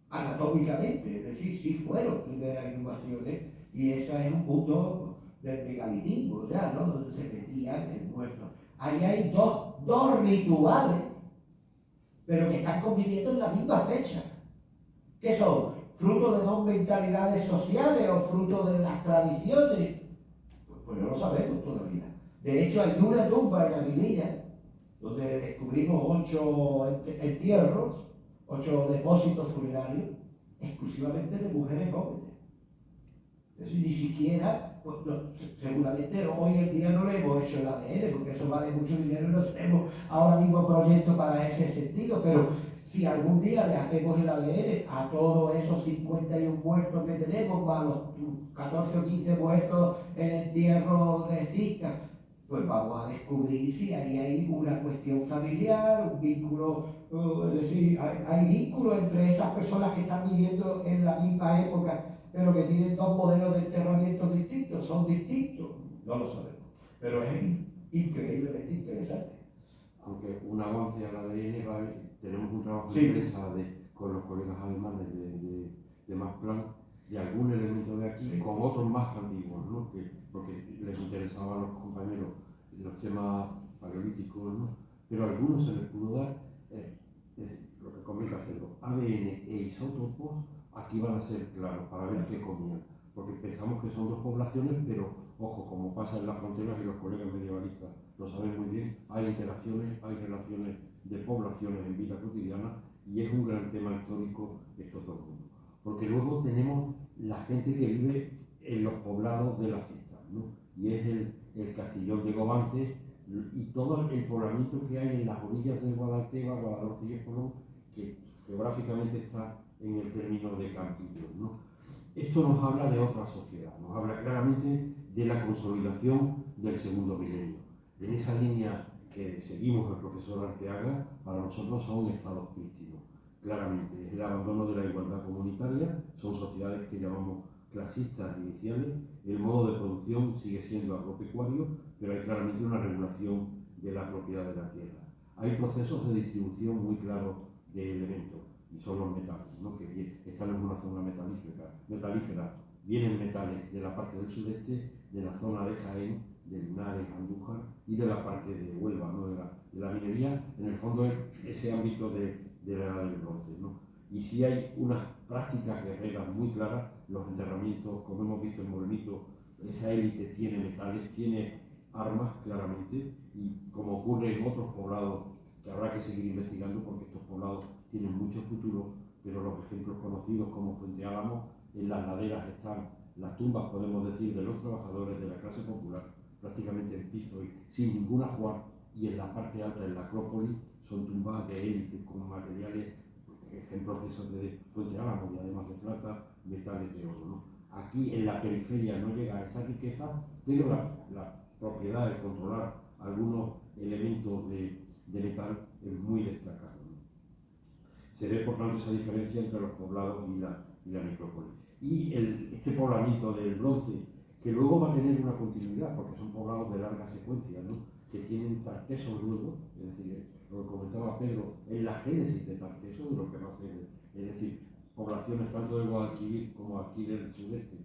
anatómicamente, es decir, sí fueron primeras inhumaciones, y ese es un punto del megalitismo ya, ¿no? Donde se metían el muerto. Ahí hay dos rituales, pero que están conviviendo en la misma fecha. ¿Qué son? ¿Fruto de dos mentalidades sociales o fruto de las tradiciones? Pues no lo sabemos todavía. De hecho, hay una tumba en Aguilillas, donde descubrimos 8 entierros, 8 depósitos funerarios, exclusivamente de mujeres jóvenes. Es decir, ni siquiera, pues, no, seguramente hoy en día no le hemos hecho el ADN, porque eso vale mucho dinero y no tenemos ahora mismo proyectos para ese sentido, pero si algún día le hacemos el ADN a todos esos 51 muertos que tenemos, más los 14 o 15 muertos en entierro de cistas, pues vamos a descubrir si ahí hay una cuestión familiar, un vínculo, es decir, hay vínculo entre esas personas que están viviendo en la misma época, pero que tienen dos modelos de enterramiento distintos, son distintos, no lo sabemos, pero es increíblemente interesante. Aunque un avance al ADN, tenemos un trabajo de Sí. prensa con los colegas alemanes de Masplan, de algún elemento de aquí, Sí. con otros más antiguos, ¿no? Porque les interesaban a los compañeros los temas paleolíticos, ¿no? Pero a algunos se les pudo dar, lo que comenta Pedro, ADN e isótopos, aquí van a ser claros para ver qué comían, porque pensamos que son dos poblaciones, pero ojo, como pasa en las fronteras y los colegas medievalistas lo saben muy bien, hay interacciones, hay relaciones de poblaciones en vida cotidiana y es un gran tema histórico estos dos mundos. Porque luego tenemos la gente que vive en los poblados de las fiestas, ¿no? Y es el Castillón de Gobante y todo el poblamiento que hay en las orillas del Guadalteba, Guadalhorce y Espolón, que geográficamente está en el término de Campillos, ¿no? Esto nos habla de otra sociedad, nos habla claramente de la consolidación del segundo milenio. En esa línea que seguimos el profesor Arteaga, para nosotros son estados prístinos. Claramente, es el abandono de la igualdad comunitaria, son sociedades que llamamos clasistas iniciales, el modo de producción sigue siendo agropecuario, pero hay claramente una regulación de la propiedad de la tierra. Hay procesos de distribución muy claros de elementos, y son los metales, ¿no? Que esta no es una zona metalífera, vienen metales de la parte del sudeste, de la zona de Jaén, de Linares, Andújar y de la parte de Huelva, ¿no? de la minería, en el fondo es ese ámbito de la edad del bronce, ¿no? Y sí hay unas prácticas guerreras muy claras, los enterramientos, como hemos visto en Morenito, esa élite tiene metales, tiene armas claramente, y como ocurre en otros poblados que habrá que seguir investigando porque estos poblados tienen mucho futuro, pero los ejemplos conocidos como Fuente Álamo, en las laderas están las tumbas, podemos decir, de los trabajadores de la clase popular, prácticamente en piso y sin ningún ajuar, y en la parte alta, en la Acrópolis, son tumbas de élite con materiales, ejemplos de esos de Fuente Álamo, diademas de plata, metales de oro, ¿no? Aquí en la periferia no llega a esa riqueza, pero la propiedad de controlar algunos elementos de metal es muy destacado, ¿no? Se ve por tanto esa diferencia entre los poblados y la necrópolis. Y este poblamiento del bronce, que luego va a tener una continuidad, porque son poblados de larga secuencia, ¿no? Que tienen Tartesos luego, es decir, lo que comentaba Pedro, es la génesis de Tarteso, de lo que va a ser, es decir, poblaciones tanto de Guadalquivir como aquí del sudeste,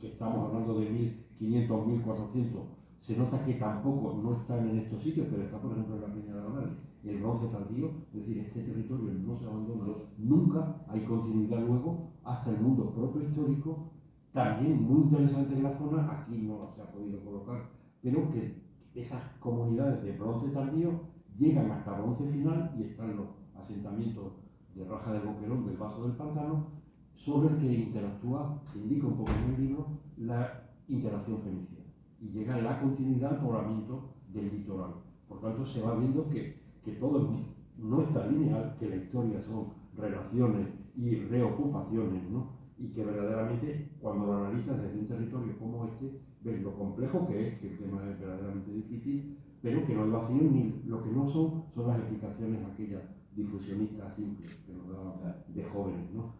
que estamos hablando de 1500, 1400, se nota que tampoco no están en estos sitios, pero está por ejemplo en la Peña de Arenales, el bronce tardío, es decir, este territorio no se abandona, nunca hay continuidad luego hasta el mundo propio histórico, también muy interesante en la zona, aquí no se ha podido colocar, pero que esas comunidades de bronce tardío llegan hasta bronce final y están los asentamientos de Raja del Boquerón, del Paso del Pantano, sobre el que interactúa, se indica un poco en el libro, la interacción fenicia. Y llega la continuidad al poblamiento del litoral. Por tanto, se va viendo que todo no está lineal, que la historia son relaciones y reocupaciones, ¿no? Y que verdaderamente, cuando lo analizas desde un territorio como este, ves lo complejo que es, que el tema es verdaderamente difícil, pero que no hay vacío ni lo que no son las explicaciones aquellas difusionistas simples que nos daban de jóvenes, ¿no?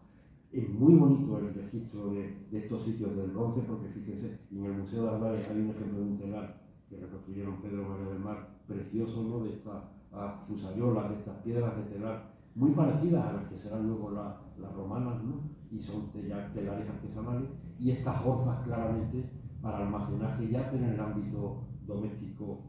Es muy bonito el registro de estos sitios del bronce, porque fíjense, en el Museo de Arenales hay un ejemplo de un telar que reconstruyeron Pedro María del Mar, precioso, ¿no? De estas fusayolas, de estas piedras de telar, muy parecidas a las que serán luego las romanas, ¿no? Y son telares artesanales, y estas orzas claramente para almacenaje ya, pero en el ámbito doméstico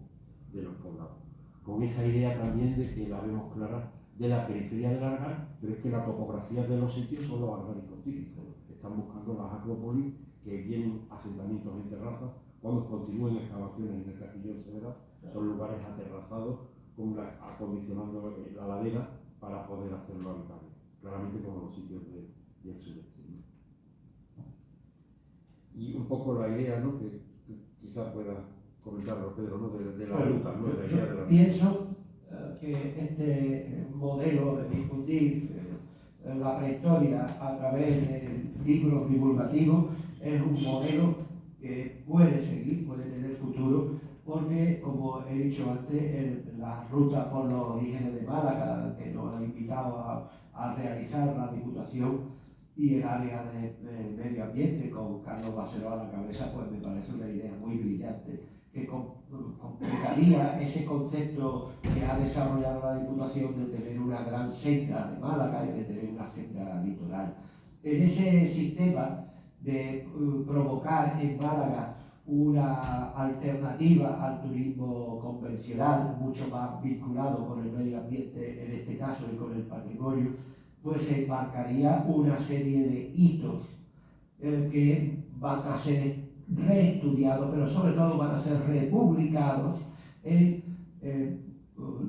de los poblados. Con esa idea también de que la vemos clara de la periferia del Argar, pero es que la topografía de los sitios son los argánicos típicos. Están buscando las acrópolis, que vienen asentamientos en terrazas, cuando continúen excavaciones en el Castillo de Severa, son lugares aterrazados, acondicionando la ladera para poder hacerlo habitable, claramente como los sitios del sureste, ¿no? Y un poco la idea, ¿no? Que quizás pueda comentarlo Pedro, ¿no? De la ruta, ¿no? De la idea de la pienso que este modelo de difundir la prehistoria a través de libros divulgativos es un modelo que puede seguir, puede tener futuro, porque, como he dicho antes, la ruta por los orígenes de Málaga, que nos ha invitado a realizar la Diputación, y el área de medio ambiente con Carlos Baseló a la cabeza, pues me parece una idea muy brillante, que completaría ese concepto que ha desarrollado la Diputación de tener una gran senda de Málaga y de tener una senda litoral. En ese sistema de provocar en Málaga una alternativa al turismo convencional, mucho más vinculado con el medio ambiente en este caso y con el patrimonio, pues se marcaría una serie de hitos que van a ser reestudiados, pero sobre todo van a ser republicados en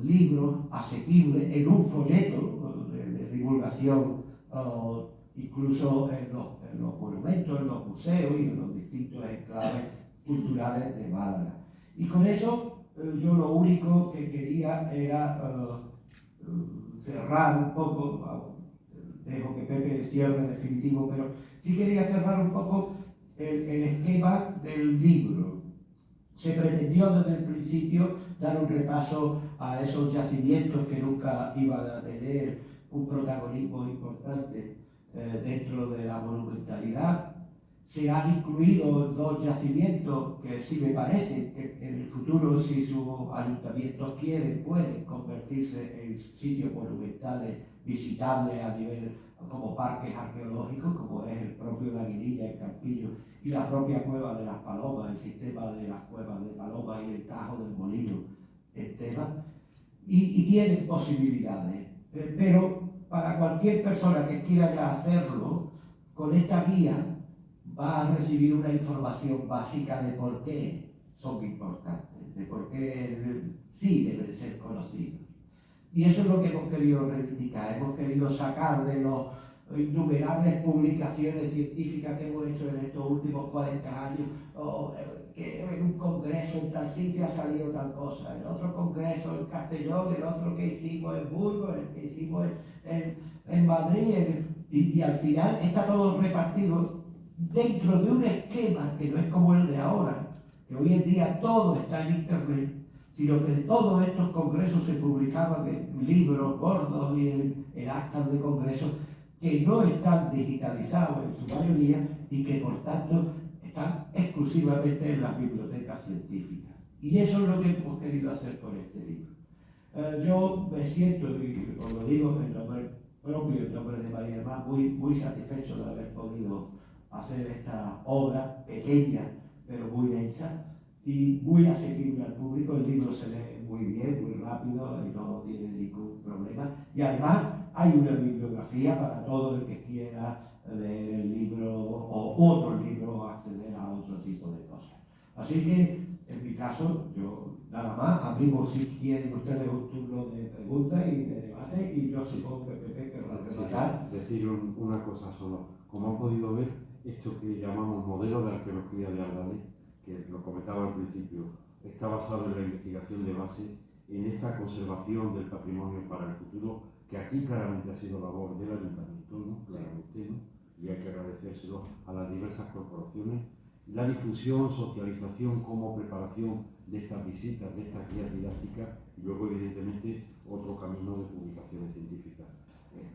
libros asequibles, en un folleto de divulgación, incluso en los monumentos, en los museos y en los distintos enclaves culturales de Málaga. Y con eso yo lo único que quería era cerrar un poco, dejo que Pepe cierre definitivo, pero sí quería cerrar un poco el esquema del libro. Se pretendió desde el principio dar un repaso a esos yacimientos que nunca iban a tener un protagonismo importante dentro de la monumentalidad. Se han incluido dos yacimientos que sí me parece que en el futuro, si sus ayuntamientos quieren, pueden convertirse en sitios monumentales visitables a nivel como parques arqueológicos, como es el propio de Aguililla, el Campillo, y la propia Cueva de las Palomas, el sistema de las cuevas de Palomas y el Tajo del Molino, el tema, y tienen posibilidades. Pero para cualquier persona que quiera ya hacerlo, con esta guía va a recibir una información básica de por qué son importantes, de por qué sí deben ser conocidos. Y eso es lo que hemos querido reivindicar, hemos querido sacar de los innumerables publicaciones científicas que hemos hecho en estos últimos 40 años, que en un congreso en tal sitio ha salido tal cosa, en otro congreso en Castellón, el otro que hicimos en Burgos, el que hicimos en Madrid, y al final está todo repartido dentro de un esquema que no es como el de ahora, que hoy en día todo está en internet, sino que de todos estos congresos se publicaban en libros gordos y en actas de congresos que no están digitalizados en su mayoría y que por tanto están exclusivamente en las bibliotecas científicas. Y eso es lo que hemos querido hacer con este libro. Yo me siento, y os lo digo en nombre propio, en nombre de María Hermán, muy satisfecho de haber podido hacer esta obra pequeña, pero muy densa y muy asequible al público. El libro se lee muy bien, muy rápido y no tiene ningún problema. Y además hay una bibliografía para todo el que quiera leer el libro o otro libro o acceder a otro tipo de cosas. Así que, en mi caso, yo nada más, abrimos si quieren ustedes un turno de preguntas y de debate, y yo supongo que Pepe querrá rematar. Decir una cosa solo. Como han podido ver, esto que llamamos modelo de arqueología de Ardales, que lo comentaba al principio, está basado en la investigación de base, en esa conservación del patrimonio para el futuro, que aquí claramente ha sido labor del ayuntamiento, ¿no? Claramente, ¿no? Y hay que agradecérselo a las diversas corporaciones. La difusión, socialización como preparación de estas visitas, de estas guías didácticas, y luego evidentemente otro camino de publicaciones científicas.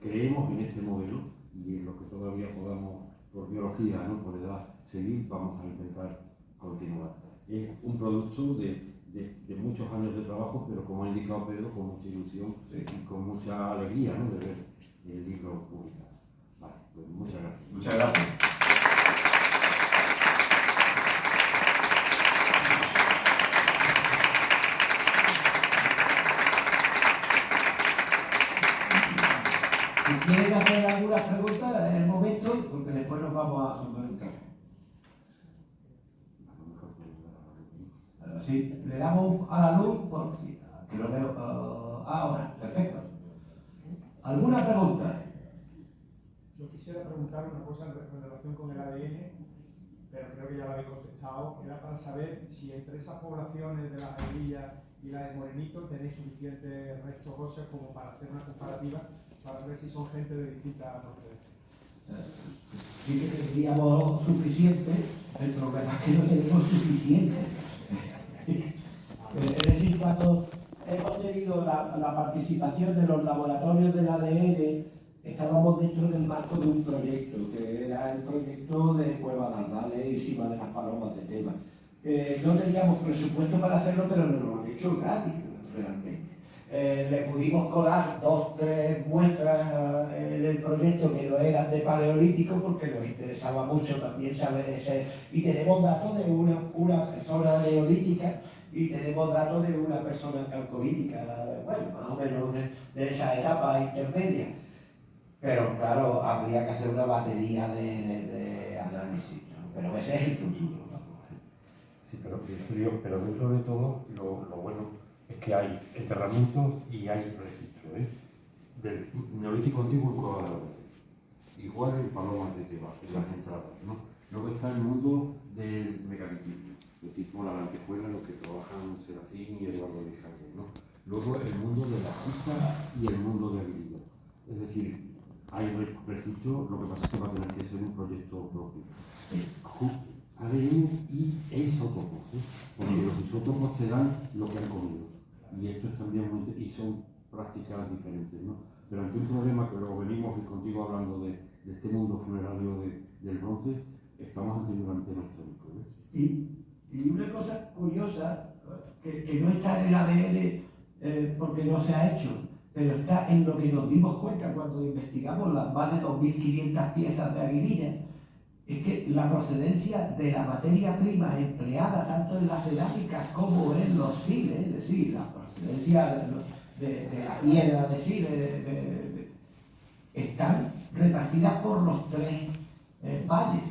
Creemos en este modelo y en lo que todavía podamos, por biología, ¿no? Por edad, seguir, vamos a intentar continuar. Es un producto de muchos años de trabajo, pero como ha indicado Pedro, con mucha ilusión y con mucha alegría, ¿no? De ver el libro publicado. Vale, pues muchas gracias. Muchas gracias. Si quieren hacer algunas preguntas, en el momento, porque después nos vamos a tomar un café. Sí, le damos a la luz, por si que lo veo ahora, perfecto. ¿Alguna pregunta? Yo quisiera preguntar una cosa en relación con el ADN, pero creo que ya lo habéis contestado. Era para saber si entre esas poblaciones de la Jarillas y la de Morenito tenéis suficientes restos óseos como para hacer una comparativa, para ver si son gente de distintas procedencias. Sí que tendríamos suficiente, el problema es que no tenemos suficiente. Es decir, cuando hemos tenido la participación de los laboratorios del ADN, estábamos dentro del marco de un proyecto, que era el proyecto de Cueva de Ardales y Cima de las Palomas de Teba. No teníamos presupuesto para hacerlo, pero nos lo han hecho gratis, realmente. Le pudimos colar 2 o 3 muestras en el proyecto que no eran de paleolítico, porque nos interesaba mucho también saber ese. Y tenemos datos de una persona neolítica y tenemos datos de una persona calcolítica, bueno, más o menos de esa etapa intermedia. Pero claro, habría que hacer una batería de análisis, ¿no? Pero ese es el futuro, ¿no? Sí, pero dentro de todo, lo bueno es que hay enterramientos y hay registro, ¿eh? Del Neolítico Antiguo en Cueva de Ardales, igual en Palomas de Teba, en las entradas, ¿no? Luego está el mundo del megalitismo, de tipo la Lantejuela, los que trabajan Serafín y Eduardo de Jaime, ¿no? Luego el mundo de la Justa y el mundo de Aguililla. Es decir, hay registro, lo que pasa es que va a tener que ser un proyecto propio. ADN y isótopos, ¿eh? Porque los isótopos te dan lo que han comido. Y esto es también muy y son prácticas diferentes, ¿no? Pero ante un problema que luego venimos y contigo hablando de este mundo funerario del bronce, estamos ante un gran tema histórico, ¿eh? Y una cosa curiosa, que no está en el ADN porque no se ha hecho, pero está en lo que nos dimos cuenta cuando investigamos las más de 2.500 piezas de Aguililla, es que la procedencia de la materia prima empleada tanto en las cerámicas como en los siles, es decir, la procedencia de la piedra de siles, están repartidas por los 3 valles,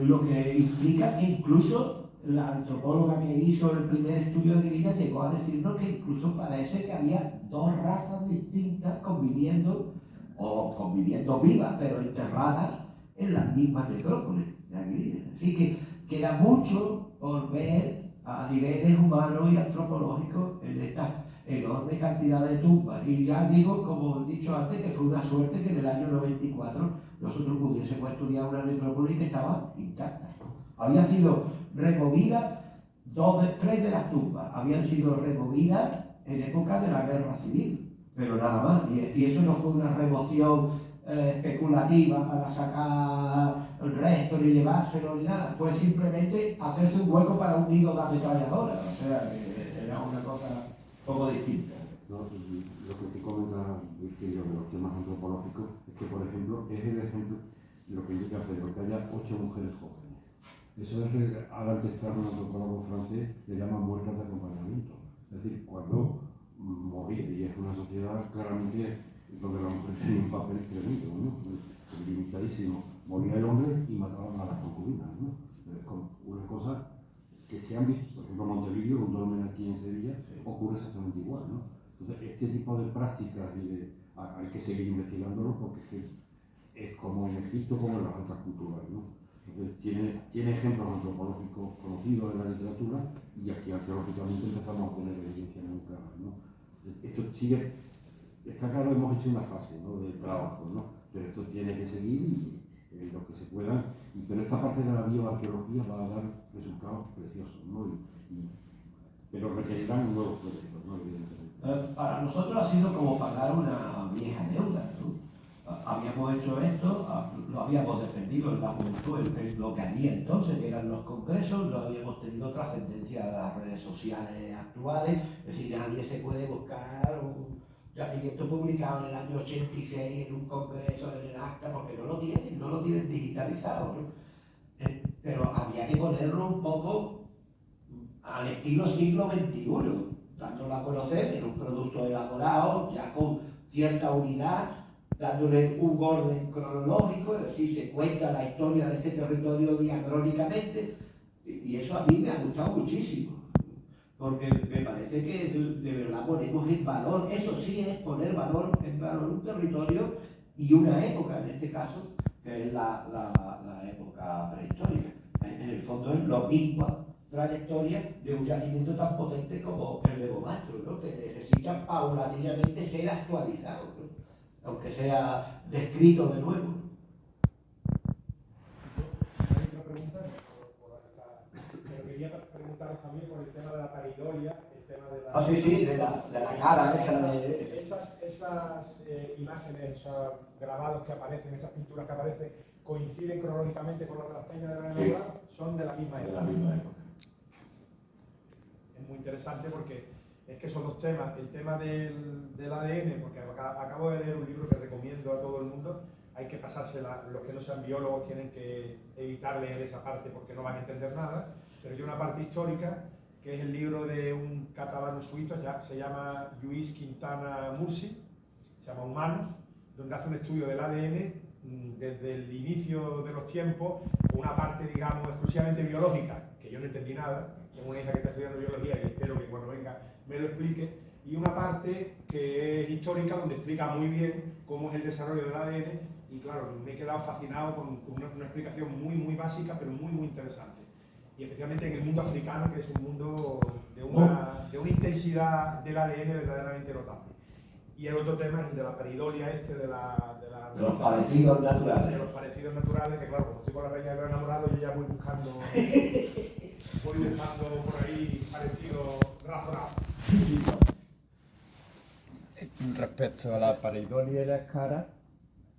lo que implica que incluso la antropóloga que hizo el primer estudio de Guirilla llegó a decirnos que incluso parece que había dos razas distintas conviviendo, o conviviendo vivas, pero enterradas en las mismas necrópolis de Aguililla. Así que queda mucho por ver a niveles humanos y antropológicos en esta enorme cantidad de tumbas. Y ya digo, como he dicho antes, que fue una suerte que en el año 94 nosotros pudiésemos estudiar una necrópolis que estaba intacta. Había sido removida, tres de las tumbas habían sido removidas en época de la guerra civil, pero nada más. Y eso no fue una remoción especulativa para sacar el resto ni llevárselo ni nada. Fue simplemente hacerse un hueco para un nido de ametralladora. O sea, era una cosa un poco distinta. No, y lo que te comenta Virgilio de los temas antropológicos es que, por ejemplo, es el ejemplo de lo que indica Pedro, que haya 8 mujeres jóvenes. Eso es que al testar un antropólogo francés le llaman muertes de acompañamiento. Es decir, cuando morir, y es una sociedad claramente donde la mujer tiene un papel tremendo, ¿no? Limitadísimo. Moría el hombre y mataban a las concubinas, ¿no? Es como una cosa que se han visto, por ejemplo, Montevideo, un dolmen aquí en Sevilla, ocurre exactamente igual, ¿no? Entonces, este tipo de prácticas hay que seguir investigándolo porque es como en Egipto como en las otras culturas, ¿no? Entonces, tiene ejemplos antropológicos conocidos en la literatura y aquí arqueológicamente empezamos a tener evidencias muy claras, ¿no? Entonces, esto sigue, está claro, hemos hecho una fase, ¿no?, de trabajo, ¿no? Pero esto tiene que seguir y lo que se pueda, pero esta parte de la bioarqueología va a dar resultados preciosos, ¿no? Pero requerirán nuevos proyectos, ¿no?, evidentemente. Para nosotros ha sido como pagar una vieja deuda, ¿no? Habíamos hecho esto, lo habíamos defendido en la juventud, lo que había entonces, que eran los congresos, no habíamos tenido trascendencia a las redes sociales actuales, es decir, nadie se puede buscar un yacimiento publicado en el año 86 en un congreso, en el acta, porque no lo tienen digitalizado, ¿no? Pero había que ponerlo un poco al estilo siglo XXI, dándolo a conocer en un producto elaborado, ya con cierta unidad, dándole un orden cronológico, es decir, se cuenta la historia de este territorio diacrónicamente, y eso a mí me ha gustado muchísimo, porque me parece que de verdad ponemos en valor, eso sí es poner en valor un territorio y una época, en este caso, que es la época prehistórica. En el fondo es lo mismo trayectoria de un yacimiento tan potente como el de Bobastro, ¿no?, que necesita paulatinamente ser actualizado, ¿no?, aunque sea descrito de nuevo. Hay otra pregunta, pero quería preguntaros también por el tema de la paridolia, el tema de la... Sí, de la cara esa de... Esas imágenes, esos grabados que aparecen, esas pinturas que aparecen, coinciden cronológicamente con las de las peñas de la Enamorada, son de la misma época. De la misma época. Es muy interesante porque es que esos dos temas, el tema del ADN, porque acabo de leer un libro que recomiendo a todo el mundo, hay que pasársela, los que no sean biólogos tienen que evitar leer esa parte porque no van a entender nada, pero hay una parte histórica, que es el libro de un catalán suizo, se llama Lluís Quintana Mursi, se llama Humanos, donde hace un estudio del ADN desde el inicio de los tiempos, con una parte, digamos, exclusivamente biológica, que yo no entendí nada. Tengo una hija que está estudiando biología y espero que cuando venga me lo explique, y una parte que es histórica, donde explica muy bien cómo es el desarrollo del ADN, y claro, me he quedado fascinado con una explicación muy, muy básica, pero muy, muy interesante. Y especialmente en el mundo africano, que es un mundo de una intensidad del ADN verdaderamente notable. Y el otro tema es el de la peridolia, de los parecidos naturales. De los parecidos naturales, que claro, como estoy con la peña de los enamorados, yo ya voy buscando por ahí parecidos razonables. Respecto a la pareidolia y la escara,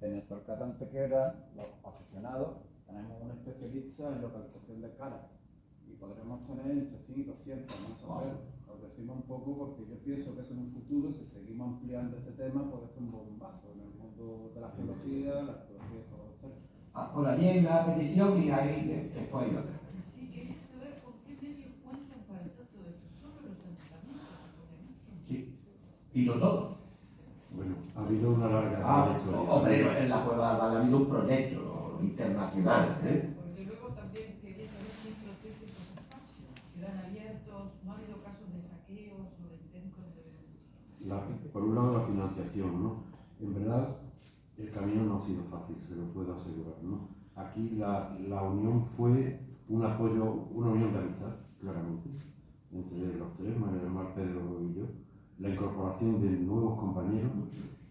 en el Torcat Antequera, los aficionados, tenemos un especialista en localización de caras y podremos tener entre 100 y 200, más o menos. Os decimos un poco porque yo pienso que eso en un futuro, si seguimos ampliando este tema, puede ser un bombazo en el mundo de la geología, la arqueología y todos los temas. Por allí hay una petición y ahí después hay otra. Sí, quería saber con qué medios cuentan para hacer todo esto, solo los ayuntamientos, obviamente. Sí. Y no todo. Bueno, ha habido una larga trayectoria. Hombre, en la Cueva ha habido un proyecto internacional, ¿eh? Porque luego también quería saber si es estratégico ese espacio. hablado de la financiación, ¿no? En verdad, el camino no ha sido fácil, se lo puedo asegurar, ¿no? Aquí la unión fue un apoyo, una unión de amistad, claramente, entre los tres, María del Mar, Pedro y yo, la incorporación de nuevos compañeros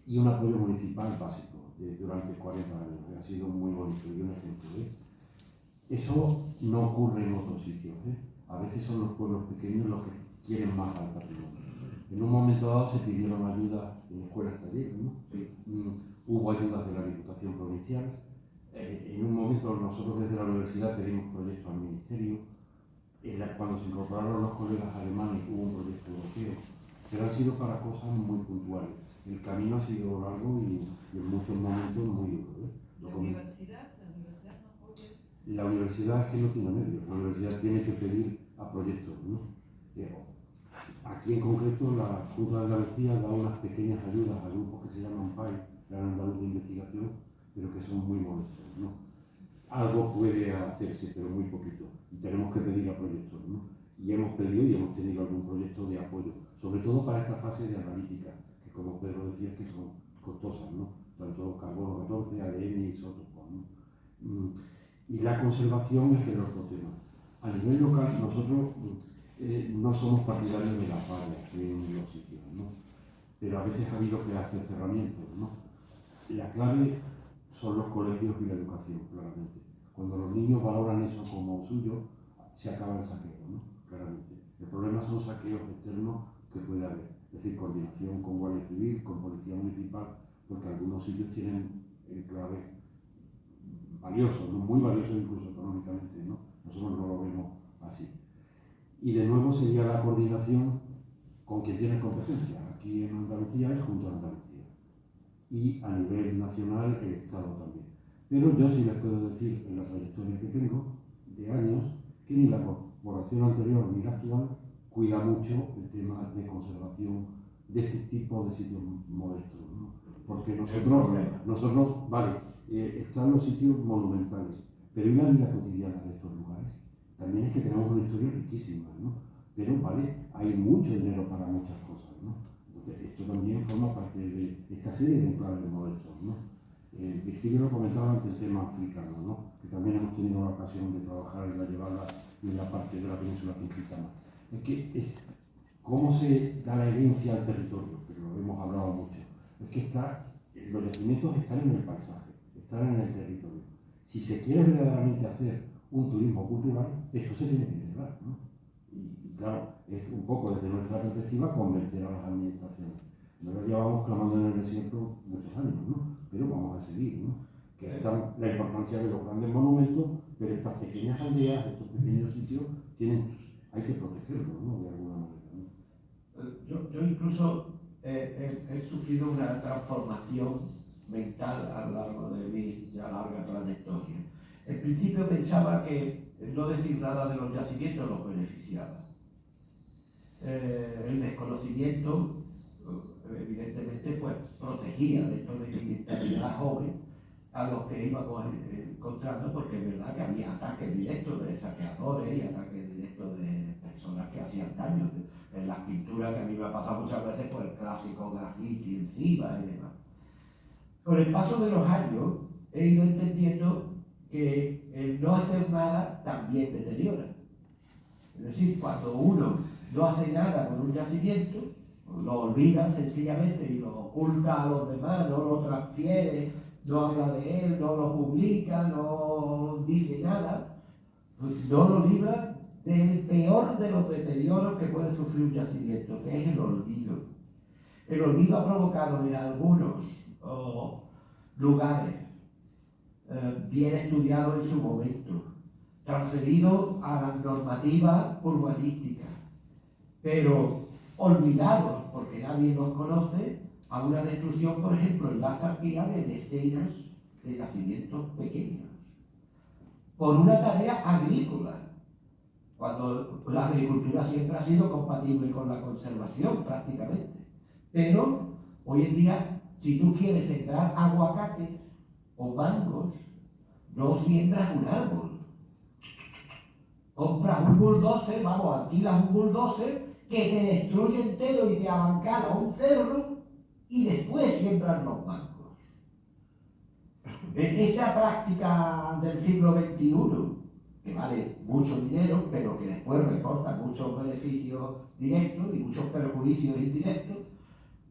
y un apoyo municipal básico durante 40 años, que ha sido muy bonito y un ejemplo, ¿eh? Eso no ocurre en otros sitios, ¿eh? A veces son los pueblos pequeños los que quieren más al patrimonio. En un momento dado se pidieron ayuda en escuelas talleres, ¿no? Hubo ayudas de la Diputación Provincial. En un momento nosotros desde la universidad pedimos proyectos al Ministerio. Cuando se incorporaron los colegas alemanes hubo un proyecto europeo, pero han sido para cosas muy puntuales. El camino ha sido largo y en muchos momentos muy duro, ¿eh? La universidad no puede. La universidad es que no tiene medios, la universidad tiene que pedir a proyectos, ¿no? Aquí en concreto la Junta de Andalucía da unas pequeñas ayudas a grupos que se llaman PAI, Plan Andaluz de Investigación, pero que son muy modestos, ¿no? Algo puede hacerse, pero muy poquito, y tenemos que pedir a proyectos, ¿no? Y hemos pedido y hemos tenido algún proyecto de apoyo, sobre todo para esta fase de analítica, que como Pedro decía que son costosas, ¿no? Tanto carbono 14, ADN y isótopos, ¿no? Y la conservación es el otro tema. A nivel local, nosotros no somos partidarios de las vallas en los sitios, ¿no? Pero a veces ha habido que hacer cerramientos, ¿no? La clave son los colegios y la educación, claramente. Cuando los niños valoran eso como suyo, se acaba el saqueo, ¿no? Claramente. El problema son saqueos externos que puede haber, es decir, coordinación con Guardia Civil, con Policía Municipal, porque algunos sitios tienen enclaves valiosos, ¿no? Muy valiosos incluso económicamente, ¿no? Nosotros no lo vemos así. Y de nuevo sería la coordinación con quien tiene competencia. Aquí en Andalucía es Junta de Andalucía. Y a nivel nacional el Estado también. Pero yo sí les puedo decir, en la trayectoria que tengo, de años, que ni la corporación anterior ni la actual cuida mucho el tema de conservación de este tipo de sitios modestos, ¿no? Porque nosotros vale, están los sitios monumentales, pero ¿y la vida cotidiana de estos lugares? También es que tenemos una historia riquísima, ¿no? Pero, vale, hay mucho dinero para muchas cosas, ¿no? Entonces, esto también forma parte de esta serie de enclaves modestos, ¿no? Virgilio lo comentaba ante el tema africano, ¿no? Que también hemos tenido la ocasión de trabajar en la llevada y en la parte de la península tingitana. Es que es cómo se da la herencia al territorio, pero lo hemos hablado mucho. Es que los yacimientos están en el paisaje, están en el territorio. Si se quiere verdaderamente hacer un turismo cultural, esto se tiene que integrar, ¿no? Y claro, es un poco desde nuestra perspectiva convencer a las administraciones. Nosotros llevamos clamando en el desierto muchos años, ¿no? Pero vamos a seguir, ¿no? Que está la importancia de los grandes monumentos, pero estas pequeñas aldeas, estos pequeños sitios, hay que protegerlos, ¿no? De alguna manera, ¿no? Yo incluso he sufrido una transformación mental a lo largo de mi ya larga trayectoria. En principio pensaba que no decir nada de los yacimientos los beneficiaba. El desconocimiento, evidentemente, pues protegía dentro de mi mentalidad joven a los que íbamos encontrando, porque es verdad que había ataques directos de saqueadores y ataques directos de personas que hacían daño. En las pinturas que a mí me ha pasado muchas veces por el clásico graffiti encima y demás. Con el paso de los años he ido entendiendo que el no hacer nada también deteriora. Es decir, cuando uno no hace nada con un yacimiento, lo olvida sencillamente y lo oculta a los demás, no lo transfiere, no habla de él, no lo publica, no dice nada, no lo libra del peor de los deterioros que puede sufrir un yacimiento, que es el olvido. El olvido ha provocado en algunos lugares, bien estudiado en su momento, transferido a las normativas urbanísticas, pero olvidados, porque nadie los conoce, a una destrucción, por ejemplo, en la Sartía de decenas de yacimientos pequeños, por una tarea agrícola, cuando la agricultura siempre ha sido compatible con la conservación prácticamente. Pero hoy en día, si tú quieres sembrar aguacates o mangos, no siembras un árbol. Compras un bulldozer, alquilas un bulldozer que te destruye entero y te abancala un cerro y después siembran los bancos. Esa práctica del siglo XXI, que vale mucho dinero, pero que después reporta muchos beneficios directos y muchos perjuicios indirectos,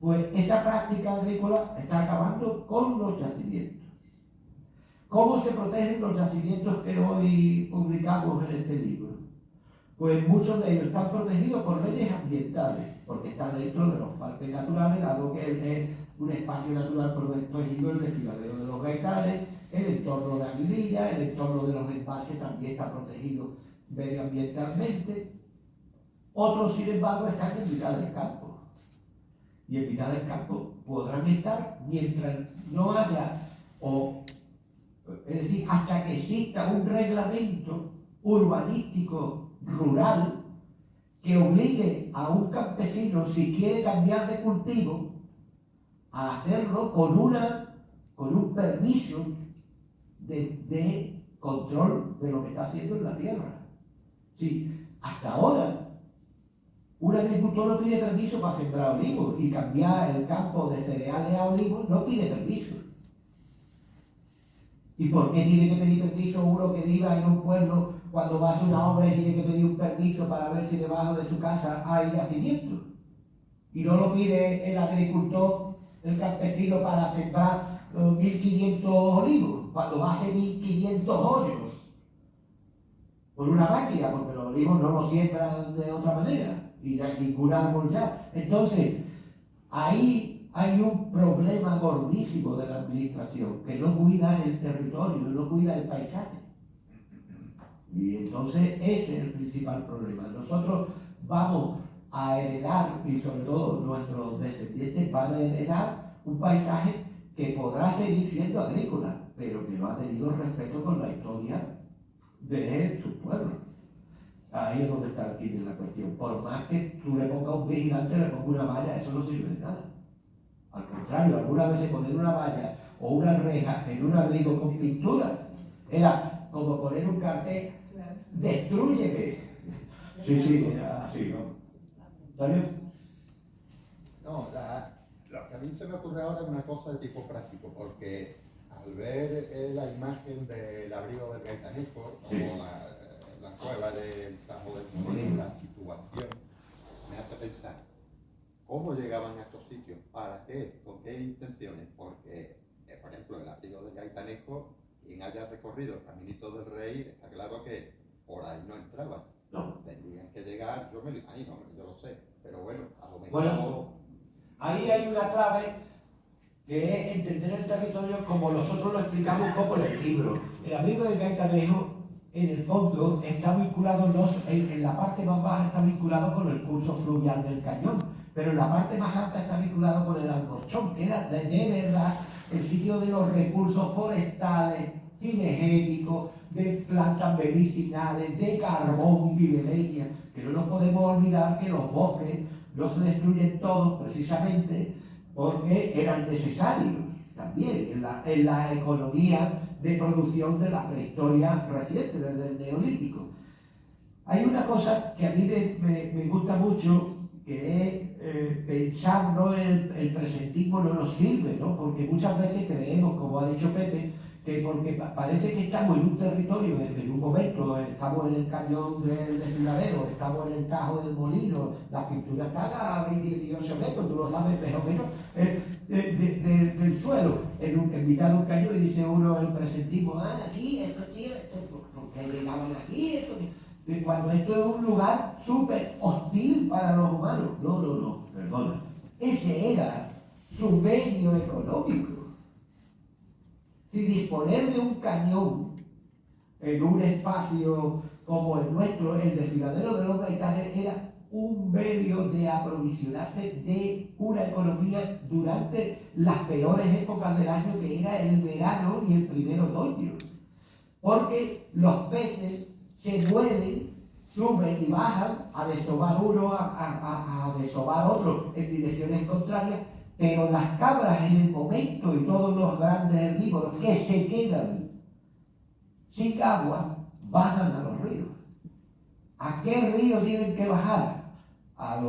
pues esa práctica agrícola está acabando con los yacimientos. ¿Cómo se protegen los yacimientos que hoy publicamos en este libro? Pues muchos de ellos están protegidos por leyes ambientales, porque están dentro de los parques naturales, dado que es un espacio natural protegido, el desfiladero de los Gaitanes, el entorno de Aguililla, el entorno de los embalses también está protegido medioambientalmente. Otros, sin embargo, están en mitad del campo. Y en mitad del campo podrán estar mientras no haya, es decir, hasta que exista un reglamento urbanístico rural que obligue a un campesino, si quiere cambiar de cultivo, a hacerlo con un permiso de control de lo que está haciendo en la tierra. Sí, hasta ahora un agricultor no pide permiso para sembrar olivos, y cambiar el campo de cereales a olivos no pide permiso. ¿Y por qué tiene que pedir permiso uno que viva en un pueblo cuando va a hacer una obra y tiene que pedir un permiso para ver si debajo de su casa hay yacimiento? Y no lo pide el agricultor, el campesino, para sembrar 1500 olivos, cuando va a hacer 1500 hoyos con una máquina, porque los olivos no los siembran de otra manera, y ningún árbol ya. Entonces, ahí hay un problema gordísimo de la administración, que no cuida el territorio, no cuida el paisaje. Y entonces ese es el principal problema. Nosotros vamos a heredar, y sobre todo nuestros descendientes van a heredar, un paisaje que podrá seguir siendo agrícola, pero que no ha tenido respeto con la historia de sus pueblos. Ahí es donde está el quid de la cuestión. Por más que tú le pongas un vigilante, le pongas una valla, eso no sirve de nada. Al contrario, algunas veces poner una valla o una reja en un abrigo con pintura era como poner un cartel: ¡destrúyeme! Sí, era así, ¿no? ¿Antonio? No, lo que a mí se me ocurre ahora es una cosa de tipo práctico, porque al ver la imagen del abrigo del Gaitanejo, o la cueva del Tajo del Molino, la situación me hace pensar cómo llegaban a estos sitios, para qué, con qué intenciones, porque, por ejemplo, el abrigo del Gaitanejo, quien haya recorrido el Caminito del Rey, está claro que por ahí no entraban. No. Tendrían que llegar, yo lo sé, pero bueno, a lo mejor... Bueno, ahí hay una clave, que es entender el territorio como nosotros lo explicamos un poco en el libro. El abrigo del Gaitanejo, en el fondo, está vinculado, en la parte más baja está vinculado con el curso fluvial del cañón, pero en la parte más alta está vinculado con el Alcorchón, que era de verdad el sitio de los recursos forestales, cinegéticos, de plantas medicinales, de carbón y de leña, que no nos podemos olvidar que los bosques no se destruyen todos precisamente porque eran necesarios también en la economía de producción de la prehistoria reciente, desde el Neolítico. Hay una cosa que a mí me gusta mucho, que es pensar, ¿no? El presentismo no nos sirve, ¿no? Porque muchas veces creemos, como ha dicho Pepe, que porque parece que estamos en un territorio, en un momento estamos en el cañón del desfiladero, estamos en el Tajo del Molino, las pinturas están a 18 metros, tú lo sabes mejor que yo, del suelo, en mitad de un cañón, y dice uno el presentismo: aquí, esto, porque llegaban aquí, esto, cuando esto es un lugar súper hostil para los humanos. No, perdona, ese era su medio económico. Si disponer de un cañón en un espacio como el nuestro, el desfiladero de los Gaitanes, era un medio de aprovisionarse de una economía durante las peores épocas del año, que era el verano y el primer otoño. Porque los peces se mueven, suben y bajan, a desovar uno, a desovar otro en direcciones contrarias. Pero las cabras, en el momento, y todos los grandes herbívoros que se quedan sin agua, bajan a los ríos. ¿A qué río tienen que bajar? a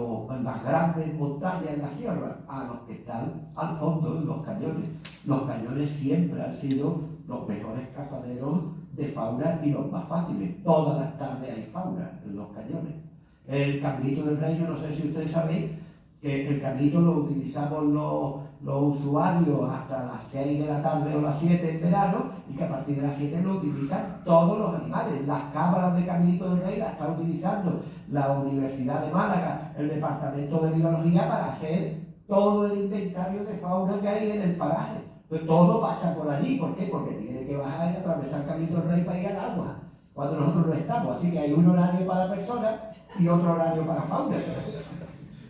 las grandes montañas en la sierra, a los que están al fondo en los cañones. Los cañones siempre han sido los mejores cazaderos de fauna y los más fáciles. Todas las tardes hay fauna en los cañones. El cabrito del rey, yo no sé si ustedes sabéis, que el cabrito lo utilizamos los usuarios hasta las 6 de la tarde o las 7 en verano, y que a partir de las 7 lo utilizan todos los animales. Las cámaras de cabrito del rey las está utilizando la Universidad de Málaga, el Departamento de Biología, para hacer todo el inventario de fauna que hay en el paraje. Pues todo pasa por allí. ¿Por qué? Porque tiene que bajar y atravesar cabrito del rey para ir al agua, cuando nosotros no estamos. Así que hay un horario para personas y otro horario para fauna.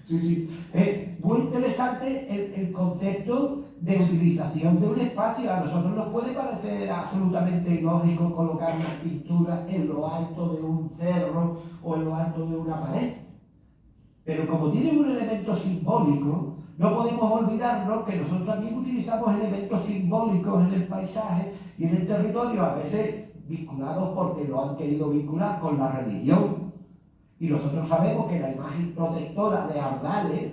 Sí, sí. Es muy interesante el concepto de utilización de un espacio. A nosotros nos puede parecer absolutamente ilógico colocar una pintura en lo alto de un cerro o en lo alto de una pared. Pero como tiene un elemento simbólico, no podemos olvidarnos que nosotros también utilizamos elementos simbólicos en el paisaje y en el territorio, a veces vinculados porque lo han querido vincular con la religión. Y nosotros sabemos que la imagen protectora de Ardales,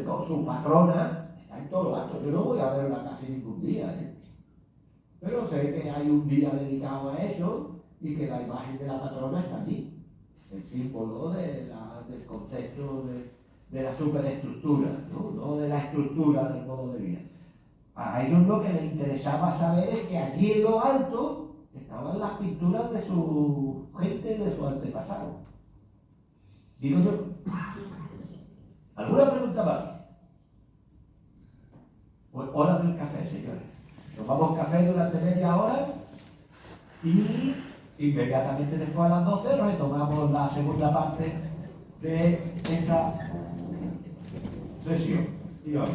con su patrona, está en todo lo alto. Yo no voy a verla casi ningún día, pero sé que hay un día dedicado a eso y que la imagen de la patrona está allí. El símbolo del concepto de la superestructura, ¿no? De la estructura del modo de vida. A ellos lo que les interesaba saber es que allí en lo alto estaban las pinturas de su gente, de su antepasado. Digo yo. ¿Alguna pregunta más? Pues hora del café, señores. Tomamos café durante media hora y inmediatamente después a las 12 retomamos la segunda parte de esta sesión. Dígame.